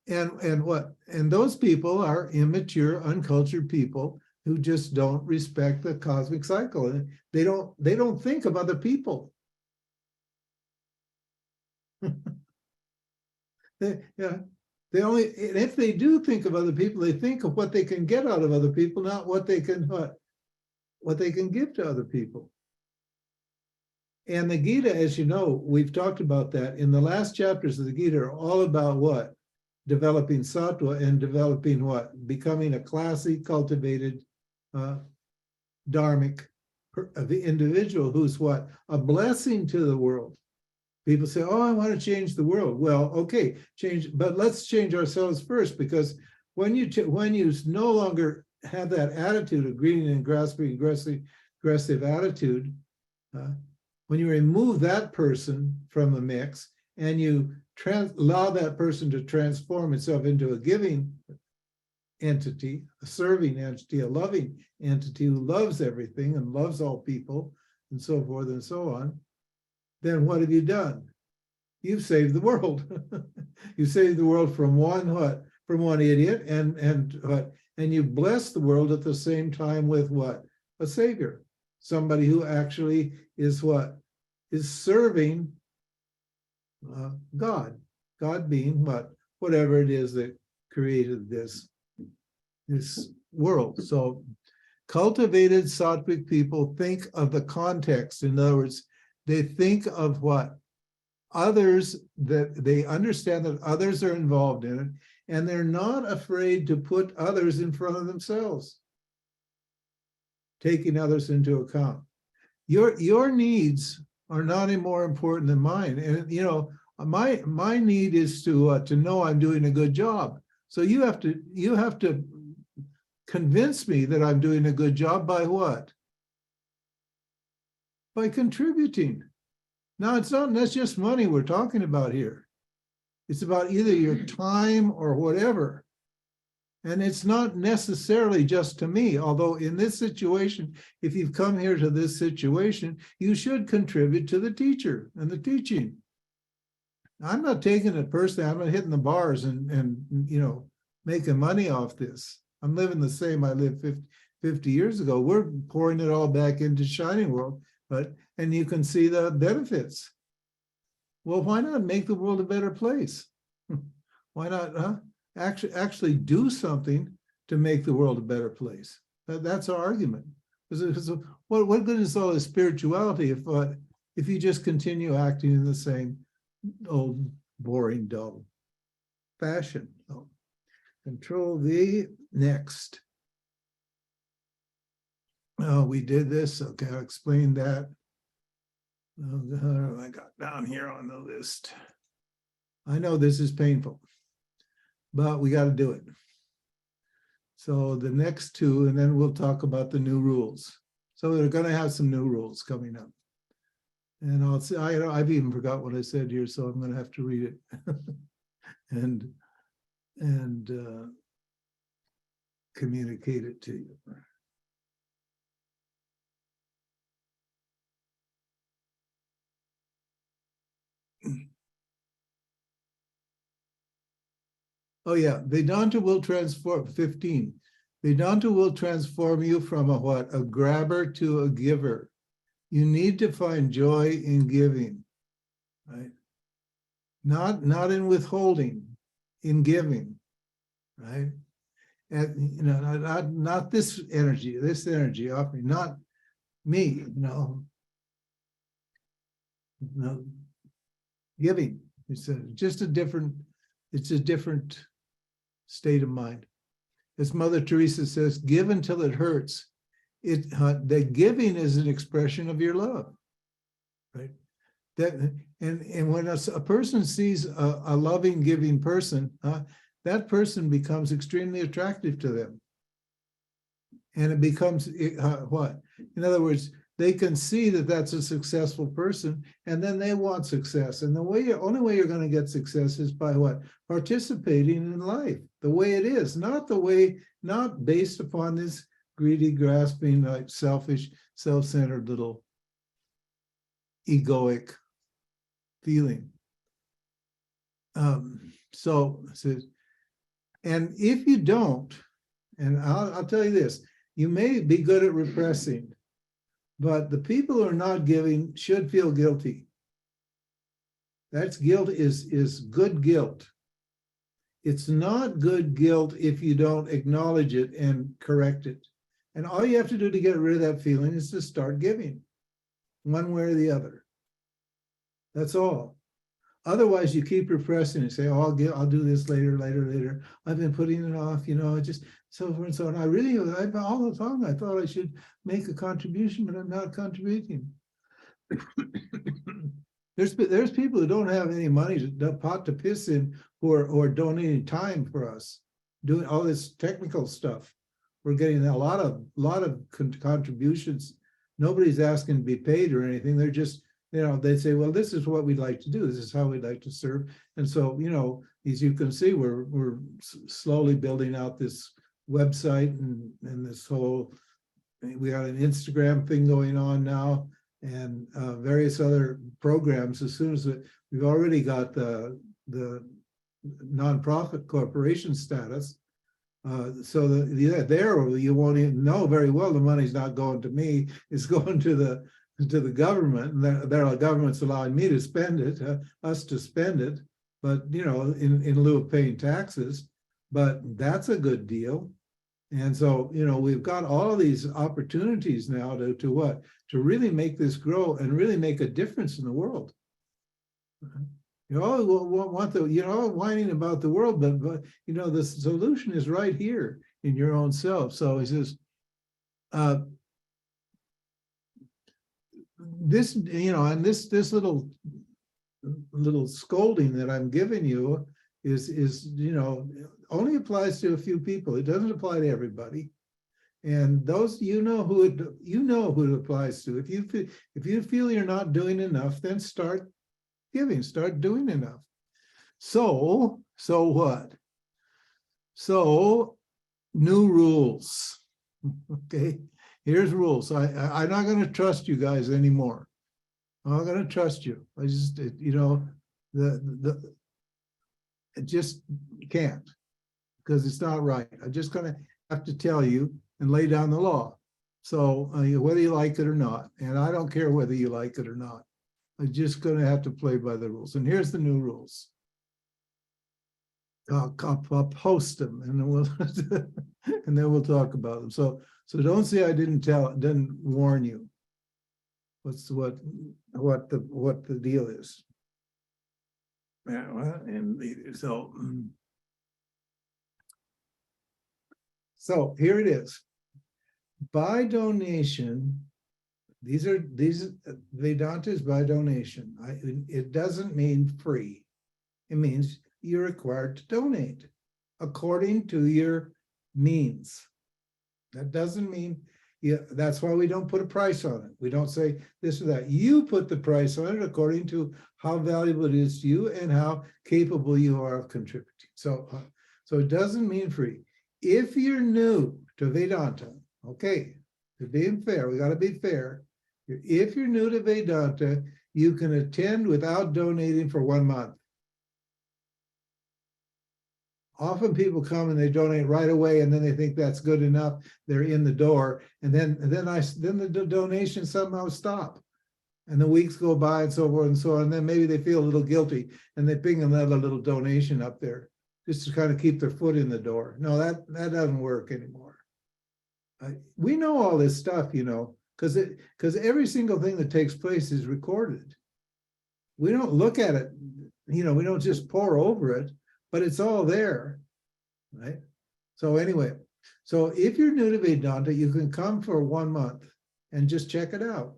And what? And those people are immature, uncultured people who just don't respect the cosmic cycle. And they don't think of other people. They only, if they do think of other people, they think of what they can get out of other people, not what they can give to other people. And the Gita, as you know, we've talked about that in the last chapters of the Gita are all about what? Developing sattva and developing what? Becoming a classy, cultivated, dharmic individual who's what? A blessing to the world. People say, oh, I want to change the world. Well, okay, change, but let's change ourselves first, because when you no longer have that attitude of greedy and grasping, aggressive attitude, when you remove that person from the mix and you allow that person to transform itself into a giving entity, a serving entity, a loving entity who loves everything and loves all people and so forth and so on, then what have you done? You've saved the world. You saved the world from one what? From one idiot, and what? And you bless the world at the same time with what? A savior, somebody who actually is what? Is serving God. God being what? Whatever it is that created this world. So cultivated sattvic people think of the context. In other words, they think of what? Others, that they understand that others are involved in it, and they're not afraid to put others in front of themselves, taking others into account. Your needs are not any more important than mine. And you know, my need is to know I'm doing a good job. So you have to convince me that I'm doing a good job by what? By contributing. Now, it's not, that's just money we're talking about here. It's about either your time or whatever. And it's not necessarily just to me, although in this situation, if you've come here to this situation, you should contribute to the teacher and the teaching. I'm not taking it personally. I'm not hitting the bars and making money off this. I'm living the same I lived 50 years ago. We're pouring it all back into Shining World, and you can see the benefits. Well, why not make the world a better place? Why not actually do something to make the world a better place? That's our argument. Because what good is all this spirituality if you just continue acting in the same old, boring, dull fashion? So, Control V, next. Oh, we did this. Okay, I'll explain that. Oh, I got down here on the list. I know this is painful, but we got to do it. So the next two, and then we'll talk about the new rules. So we're going to have some new rules coming up. And I'll say, I've even forgot what I said here, so I'm going to have to read it and communicate it to you. Oh yeah, Vedanta will transform, 15. Vedanta will transform you from a what? A grabber to a giver. You need to find joy in giving, right? Not in withholding, in giving, right? And not this energy offering, not me, giving. It's just a different state of mind. As Mother Teresa says, give until it hurts. The giving is an expression of your love, right? And when a person sees a loving, giving person, that person becomes extremely attractive to them. And it becomes what? In other words, they can see that that's a successful person, and then they want success. And the only way you're going to get success is by what? Participating in life the way it is, not based upon this greedy, grasping, like selfish, self-centered little egoic feeling. So, and if you don't, and I'll tell you this, you may be good at repressing, but the people who are not giving should feel guilty. That's guilt is good guilt. It's not good guilt if you don't acknowledge it and correct it. And all you have to do to get rid of that feeling is to start giving, one way or the other. That's all. Otherwise, you keep repressing and say, "Oh, I'll do this later. I've been putting it off, just so forth and so on. I've all the time I thought I should make a contribution, but I'm not contributing." There's people who don't have any money to pot to piss in, who are donating time for us, doing all this technical stuff. We're getting a lot of contributions. Nobody's asking to be paid or anything. They're just, they say, well, this is what we'd like to do. This is how we'd like to serve. And so, as you can see, we're slowly building out this website and this whole, we got an Instagram thing going on now, and various other programs. As soon as we've already got the nonprofit corporation status, so there you won't even know very well the money's not going to me. It's going to the government, and the government's allowing me to spend it, us to spend it, but in lieu of paying taxes. But that's a good deal. And so, we've got all of these opportunities now to really make this grow and really make a difference in the world. You all want whining about the world, but the solution is right here in your own self. So he says, this, and this little scolding that I'm giving you is only applies to a few people. It doesn't apply to everybody. And those who it applies to. If you feel you're not doing enough, then start giving, start doing enough. So what? So new rules. Okay, here's rules. I'm not going to trust you guys anymore. I'm not going to trust you. I just, it just can't, because it's not right. I'm just gonna have to tell you and lay down the law. So whether you like it or not, and I don't care whether you like it or not, I'm just gonna have to play by the rules. And here's the new rules. I'll post them, and then we'll talk about them. So don't say I didn't warn you. What the deal is. Yeah, well, and so here it is. By donation, these Vedanta is by donation. It doesn't mean free. It means you're required to donate according to your means. That doesn't mean, that's why we don't put a price on it. We don't say this or that. You put the price on it according to how valuable it is to you and how capable you are of contributing. So it doesn't mean free. If you're new to Vedanta, okay, to being fair, we got to be fair. If you're new to Vedanta, you can attend without donating for 1 month. Often people come and they donate right away, and then they think that's good enough. They're in the door, and then the donations somehow stop, and the weeks go by, and so forth and so on. And then maybe they feel a little guilty, and they ping another little donation up there just to kind of keep their foot in the door. No, that doesn't work anymore. We know all this stuff, because every single thing that takes place is recorded. We don't look at it, we don't just pour over it. But it's all there, right? So anyway, so if you're new to Vedanta, you can come for 1 month and just check it out.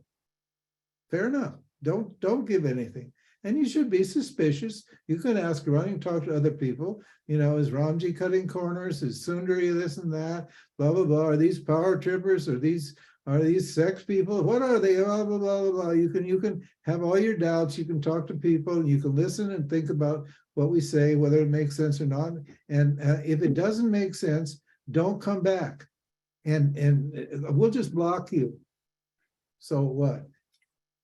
Fair enough. Don't give anything. And you should be suspicious. You can ask around, you can talk to other people. Is Ramji cutting corners? Is Sundari this and that? Blah, blah, blah. Are these power trippers? Are these sex people? What are they? Blah, blah, blah, blah, blah. You can have all your doubts. You can talk to people. You can listen and think about what we say, whether it makes sense or not. And if it doesn't make sense, don't come back. And we'll just block you. So what?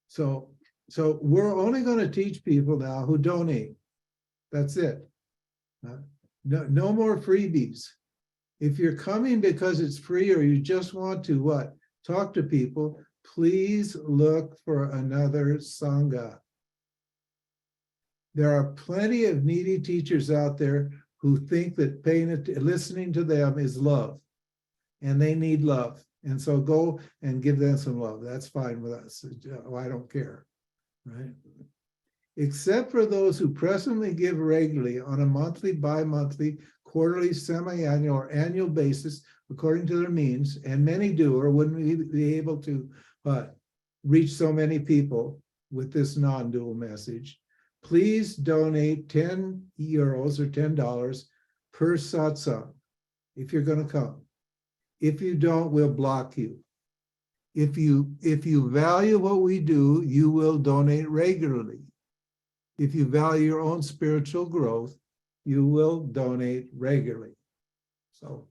So we're only going to teach people now who donate. That's it. No more freebies. If you're coming because it's free, or you just want to talk to people, please look for another Sangha. There are plenty of needy teachers out there who think that listening to them is love, and they need love. And so go and give them some love. That's fine with us. I don't care, right? Except for those who presently give regularly on a monthly, bi-monthly, quarterly, semi-annual, or annual basis, according to their means, and many do, or wouldn't be able to reach so many people with this non-dual message. Please donate 10 euros or $10 per satsang if you're going to come. If you don't, we'll block you. If you value what we do, you will donate regularly. If you value your own spiritual growth, you will donate regularly. So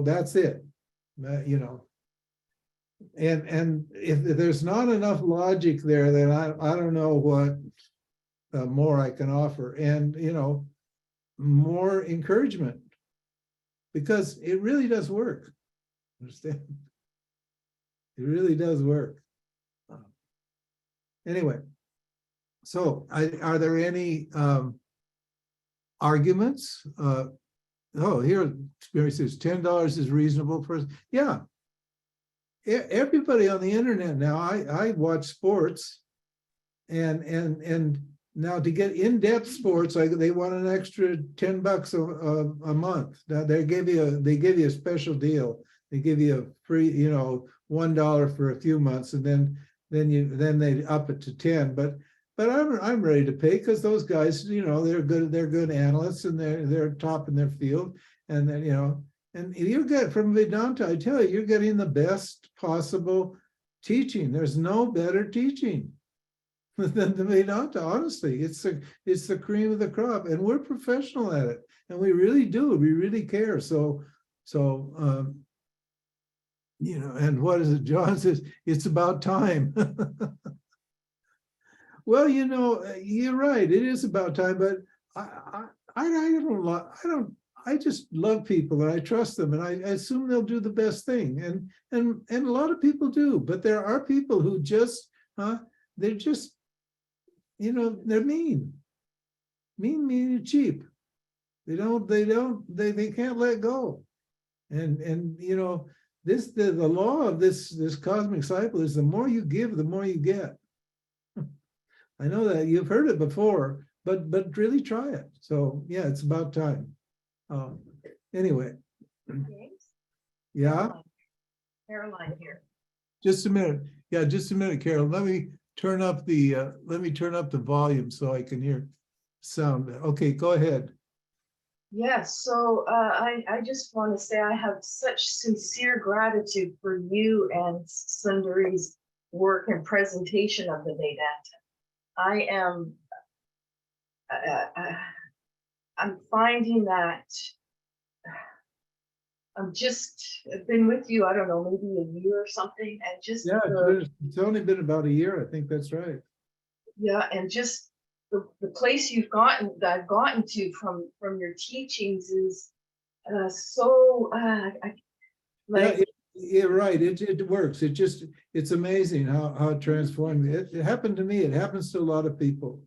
that's it. And if there's not enough logic there, then I don't know what more I can offer. And more encouragement, because it really does work. Understand? It really does work. Anyway, so are there any arguments? Here Mary says $10 is reasonable for, yeah. Everybody on the internet now, I watch sports, and now to get in-depth sports, they want an extra $10 a month. Now they give you a special deal. They give you a free, $1 for a few months, and then they up it to 10. But I'm ready to pay, because those guys, they're good analysts, and they're top in their field, and then and you get from Vedanta, I tell you, you're getting the best possible teaching. There's no better teaching than the Vedanta. Honestly, it's the cream of the crop, and we're professional at it, and we really do. We really care. So and what is it? John says it's about time. Well, you're right. It is about time, but I just love people and I trust them and I assume they'll do the best thing. And a lot of people do, but there are people who just, they're just, they're mean, and cheap. They can't let go. And the law of this cosmic cycle is the more you give, the more you get. I know that you've heard it before, but really try it. So yeah, it's about time. Anyway, James? yeah, Caroline here. just a minute. Yeah, just a minute, Carol. Let me turn up the volume so I can hear sound. Okay, go ahead. Yes, so I just want to say I have such sincere gratitude for you and Sundari's work and presentation of the Vedanta. I am I'm finding that I've been with you, I don't know, maybe a year or something, and just Yeah, it's only been about a year. I think that's right. yeah, and just the place that I've gotten to from your teachings is so like Yeah, you're right. It works. It's amazing how it transformed me. It happened to me. It happens to a lot of people.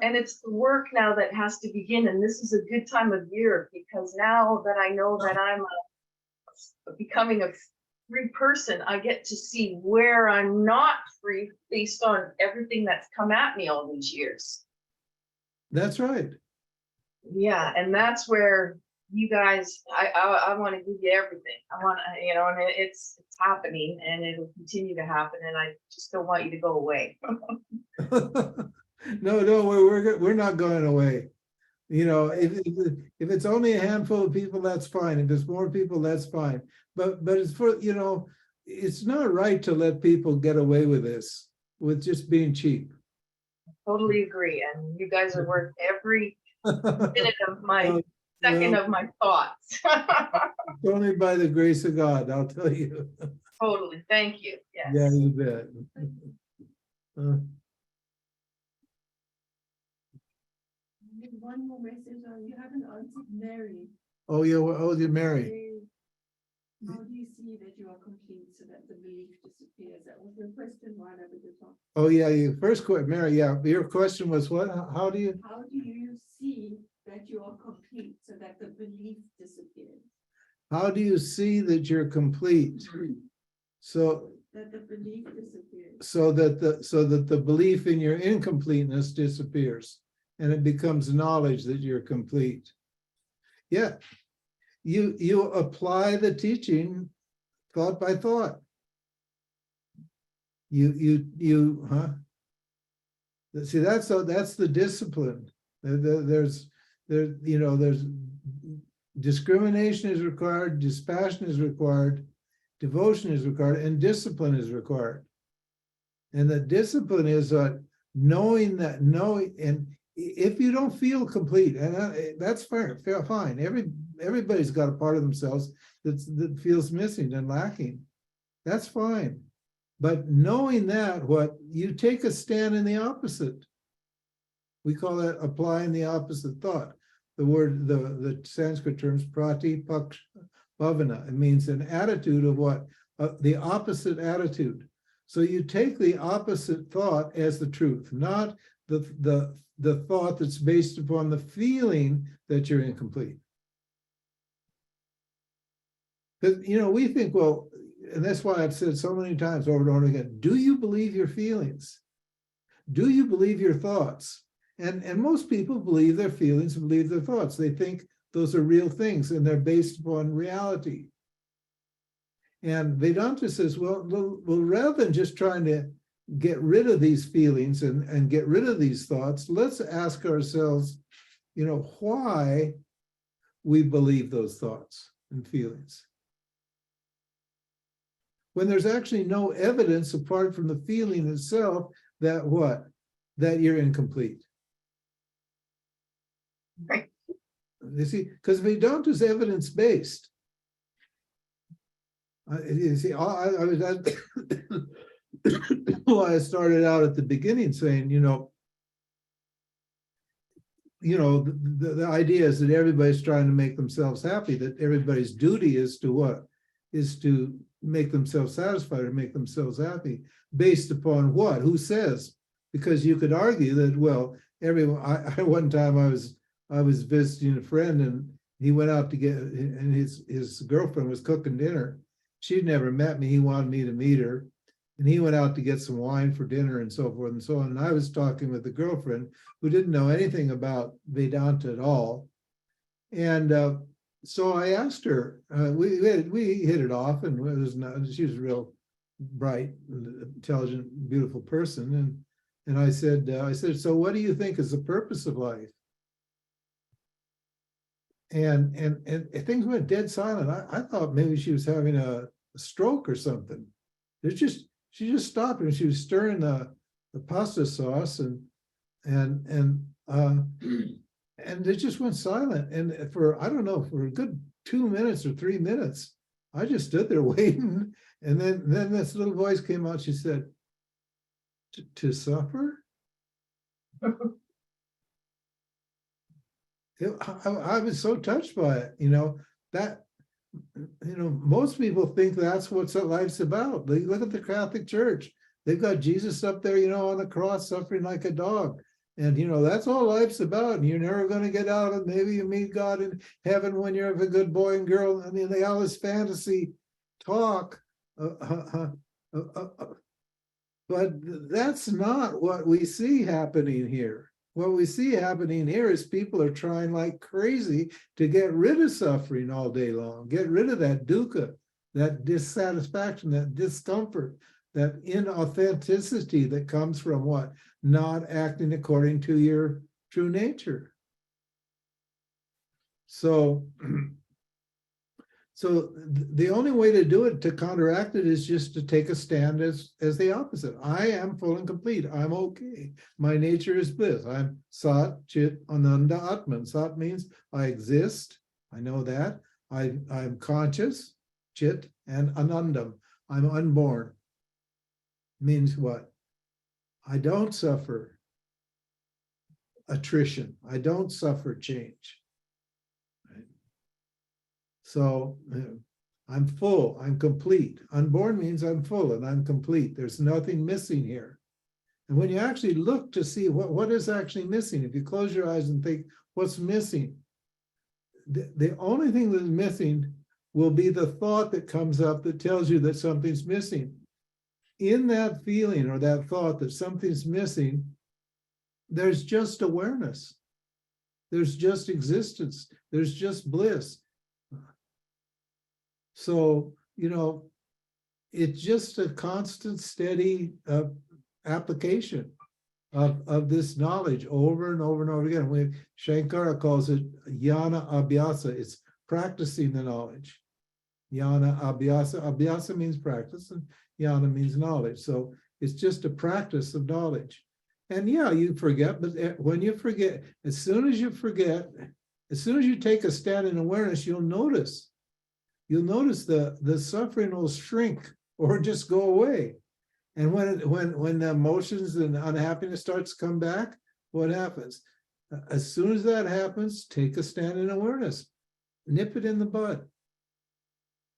and it's the work now that has to begin, and this is a good time of year because now that I know that I'm becoming a free person, I get to see where I'm not free based on everything that's come at me all these years. That's right. Yeah, and that's where you guys, I want to give you everything. I want to, and it's happening, and it'll continue to happen, and I just don't want you to go away. No, we're not going away. If it's only a handful of people, that's fine. If it's more people, that's fine. But it's for, it's not right to let people get away with this, with just being cheap. Totally agree, and you guys are worth every minute of my second Well, of my thoughts. it's only by the grace of God, I'll tell you. Totally, thank you. Yes. Yeah, you bet. One more message, you haven't answered Mary. Oh, yeah, Mary. How do you see that you are complete so that the belief disappears? That was the question right over the top. Oh, yeah, your first question, Mary, yeah, your question was what? How do you see that you are complete so that the belief disappears? How do you see that you're complete? So That the belief disappears. so that the belief in your incompleteness disappears and it becomes knowledge that you're complete. Yeah. You apply the teaching thought by thought. See, that's the discipline. There's discrimination is required, dispassion is required, devotion is required, and discipline is required. And the discipline is knowing, and if you don't feel complete, and that's fine. Everybody's got a part of themselves that feels missing and lacking. That's fine. But knowing that, you take a stand in the opposite. We call that applying the opposite thought. The Sanskrit terms pratipaksha bhavana. It means an attitude of what? The opposite attitude. So you take the opposite thought as the truth, not the thought that's based upon the feeling that you're incomplete. Because, we think, well, and that's why I've said so many times over and over again, do you believe your feelings? Do you believe your thoughts? And most people believe their feelings and believe their thoughts. They think those are real things and they're based upon reality. And Vedanta says, well, rather than just trying to get rid of these feelings and get rid of these thoughts, let's ask ourselves, why we believe those thoughts and feelings. When there's actually no evidence apart from the feeling itself that what? That you're incomplete. Right. You see, because Vedanta is evidence-based. You see, I was well, I started out at the beginning saying, the idea is that everybody's trying to make themselves happy, that everybody's duty is to what? Is to make themselves satisfied or make themselves happy, based upon what? Who says? Because you could argue that, well, everyone, one time I was visiting a friend, and he went out to get, and his girlfriend was cooking dinner. She'd never met me. He wanted me to meet her. And he went out to get some wine for dinner and so forth and so on. And I was talking with the girlfriend who didn't know anything about Vedanta at all. And so I asked her, we hit it off, and it was not, she was a real bright, intelligent, beautiful person. And I said, so what do you think is the purpose of life? And things went dead silent. I thought maybe she was having a stroke or something. She just stopped, and she was stirring the pasta sauce, and it just went silent. And for, I don't know, for a good 2 minutes or 3 minutes, I just stood there waiting. And then this little voice came out. She said, to suffer? I was so touched by it, that, most people think that's what life's about. They look at the Catholic Church. They've got Jesus up there, on the cross, suffering like a dog. And, that's all life's about. And you're never going to get out of it. Maybe you meet God in heaven when you're a good boy and girl. I mean, they all this fantasy talk. But that's not what we see happening here. What we see happening here is people are trying like crazy to get rid of suffering all day long, get rid of that dukkha, that dissatisfaction, that discomfort, that inauthenticity that comes from what? Not acting according to your true nature. So the only way to do it, to counteract it, is just to take a stand as the opposite. I am full and complete. I'm okay. My nature is bliss. I'm Sat Chit Ananda Atman. Sat means I exist. I know that. I'm conscious, Chit, and Anandam. I'm unborn. Means what? I don't suffer attrition. I don't suffer change. So I'm full, I'm complete. Unborn means I'm full and I'm complete. There's nothing missing here. And when you actually look to see what is actually missing, if you close your eyes and think, what's missing? The only thing that's missing will be the thought that comes up that tells you that something's missing. In that feeling or that thought that something's missing, there's just awareness. There's just existence. There's just bliss. So, it's just a constant, steady application of this knowledge over and over and over again. Shankara calls it jnana abhyasa. It's practicing the knowledge. Jnana abhyasa. Abhyasa means practice, and jnana means knowledge. So it's just a practice of knowledge. And yeah, you forget, but when you forget, as soon as you take a stand in awareness, you'll notice the suffering will shrink or just go away. And when the emotions and unhappiness starts to come back, what happens? As soon as that happens, take a stand in awareness, nip it in the bud.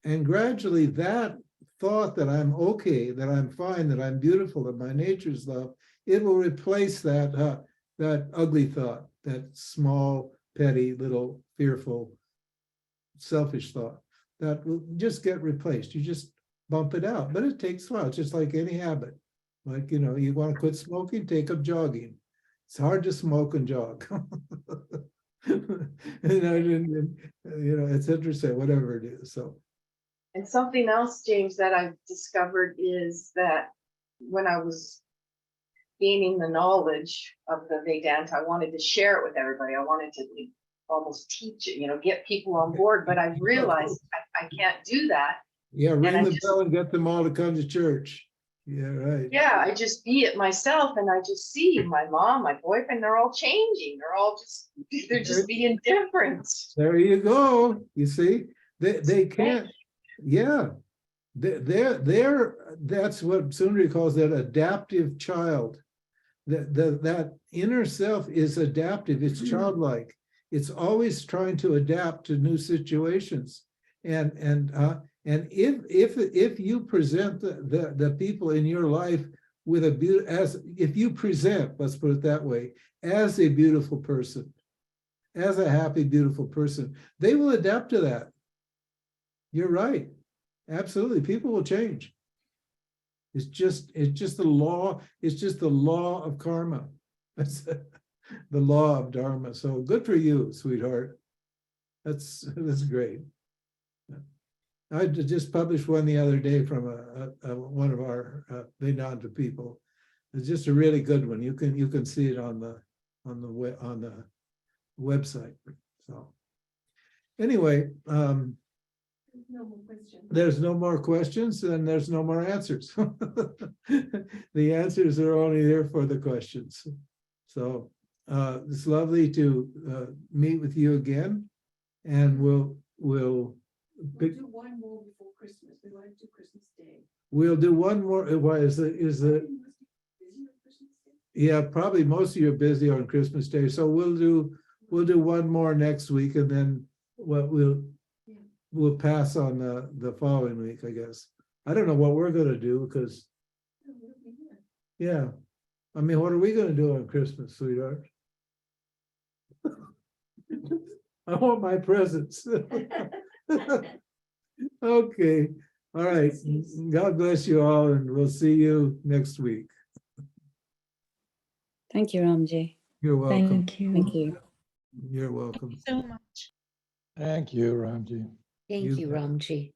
And gradually that thought that I'm okay, that I'm fine, that I'm beautiful, that my nature is love, it will replace that ugly thought, that small, petty, little, fearful, selfish thought. That will just get replaced. You just bump it out, but it takes a while. It's just like any habit. Like, you want to quit smoking, take up jogging. It's hard to smoke and jog. It's interesting, whatever it is. So. And something else, James, that I've discovered is that when I was gaining the knowledge of the Vedanta, I wanted to share it with everybody. I wanted to almost teach it, get people on board, but I realized I can't do that. Yeah, ring the bell and get them all to come to church. Yeah, right. Yeah, I just be it myself, and I just see my mom, my boyfriend, they're all changing. They're just being different. There you go. You see, they can't. Yeah, That's what Sundari calls that adaptive child. That inner self is adaptive, it's childlike. It's always trying to adapt to new situations. And if you present the people in your life with if you present, let's put it that way, as a beautiful person, as a happy, beautiful person, they will adapt to that. You're right. Absolutely. People will change. It's just the law. It's just the law of karma. That's the law of dharma. So good for you, sweetheart. That's great. I just published one the other day from one of our Vedanta people. It's just a really good one. You can see it on the website. So anyway, No more questions. there's no more questions and there's no more answers. The answers are only there for the questions. So it's lovely to meet with you again, and we'll We'll do one more before Christmas. We want to do Christmas Day. we'll do one more. Why is the I think you must be busy on Christmas Day. yeah, probably most of you are busy on Christmas Day, so we'll do one more next week, and then we'll pass on the following week, I guess. I don't know what we're gonna do because, Oh, we'll be here. yeah, I mean, what are we gonna do on Christmas, sweetheart? I want my presents. Okay, all right. God bless you all, and we'll see you next week. Thank you, Ramji. You're welcome. Thank you. Thank you. You're welcome. So much. Thank you, Ramji. You Thank you, bet. Ramji.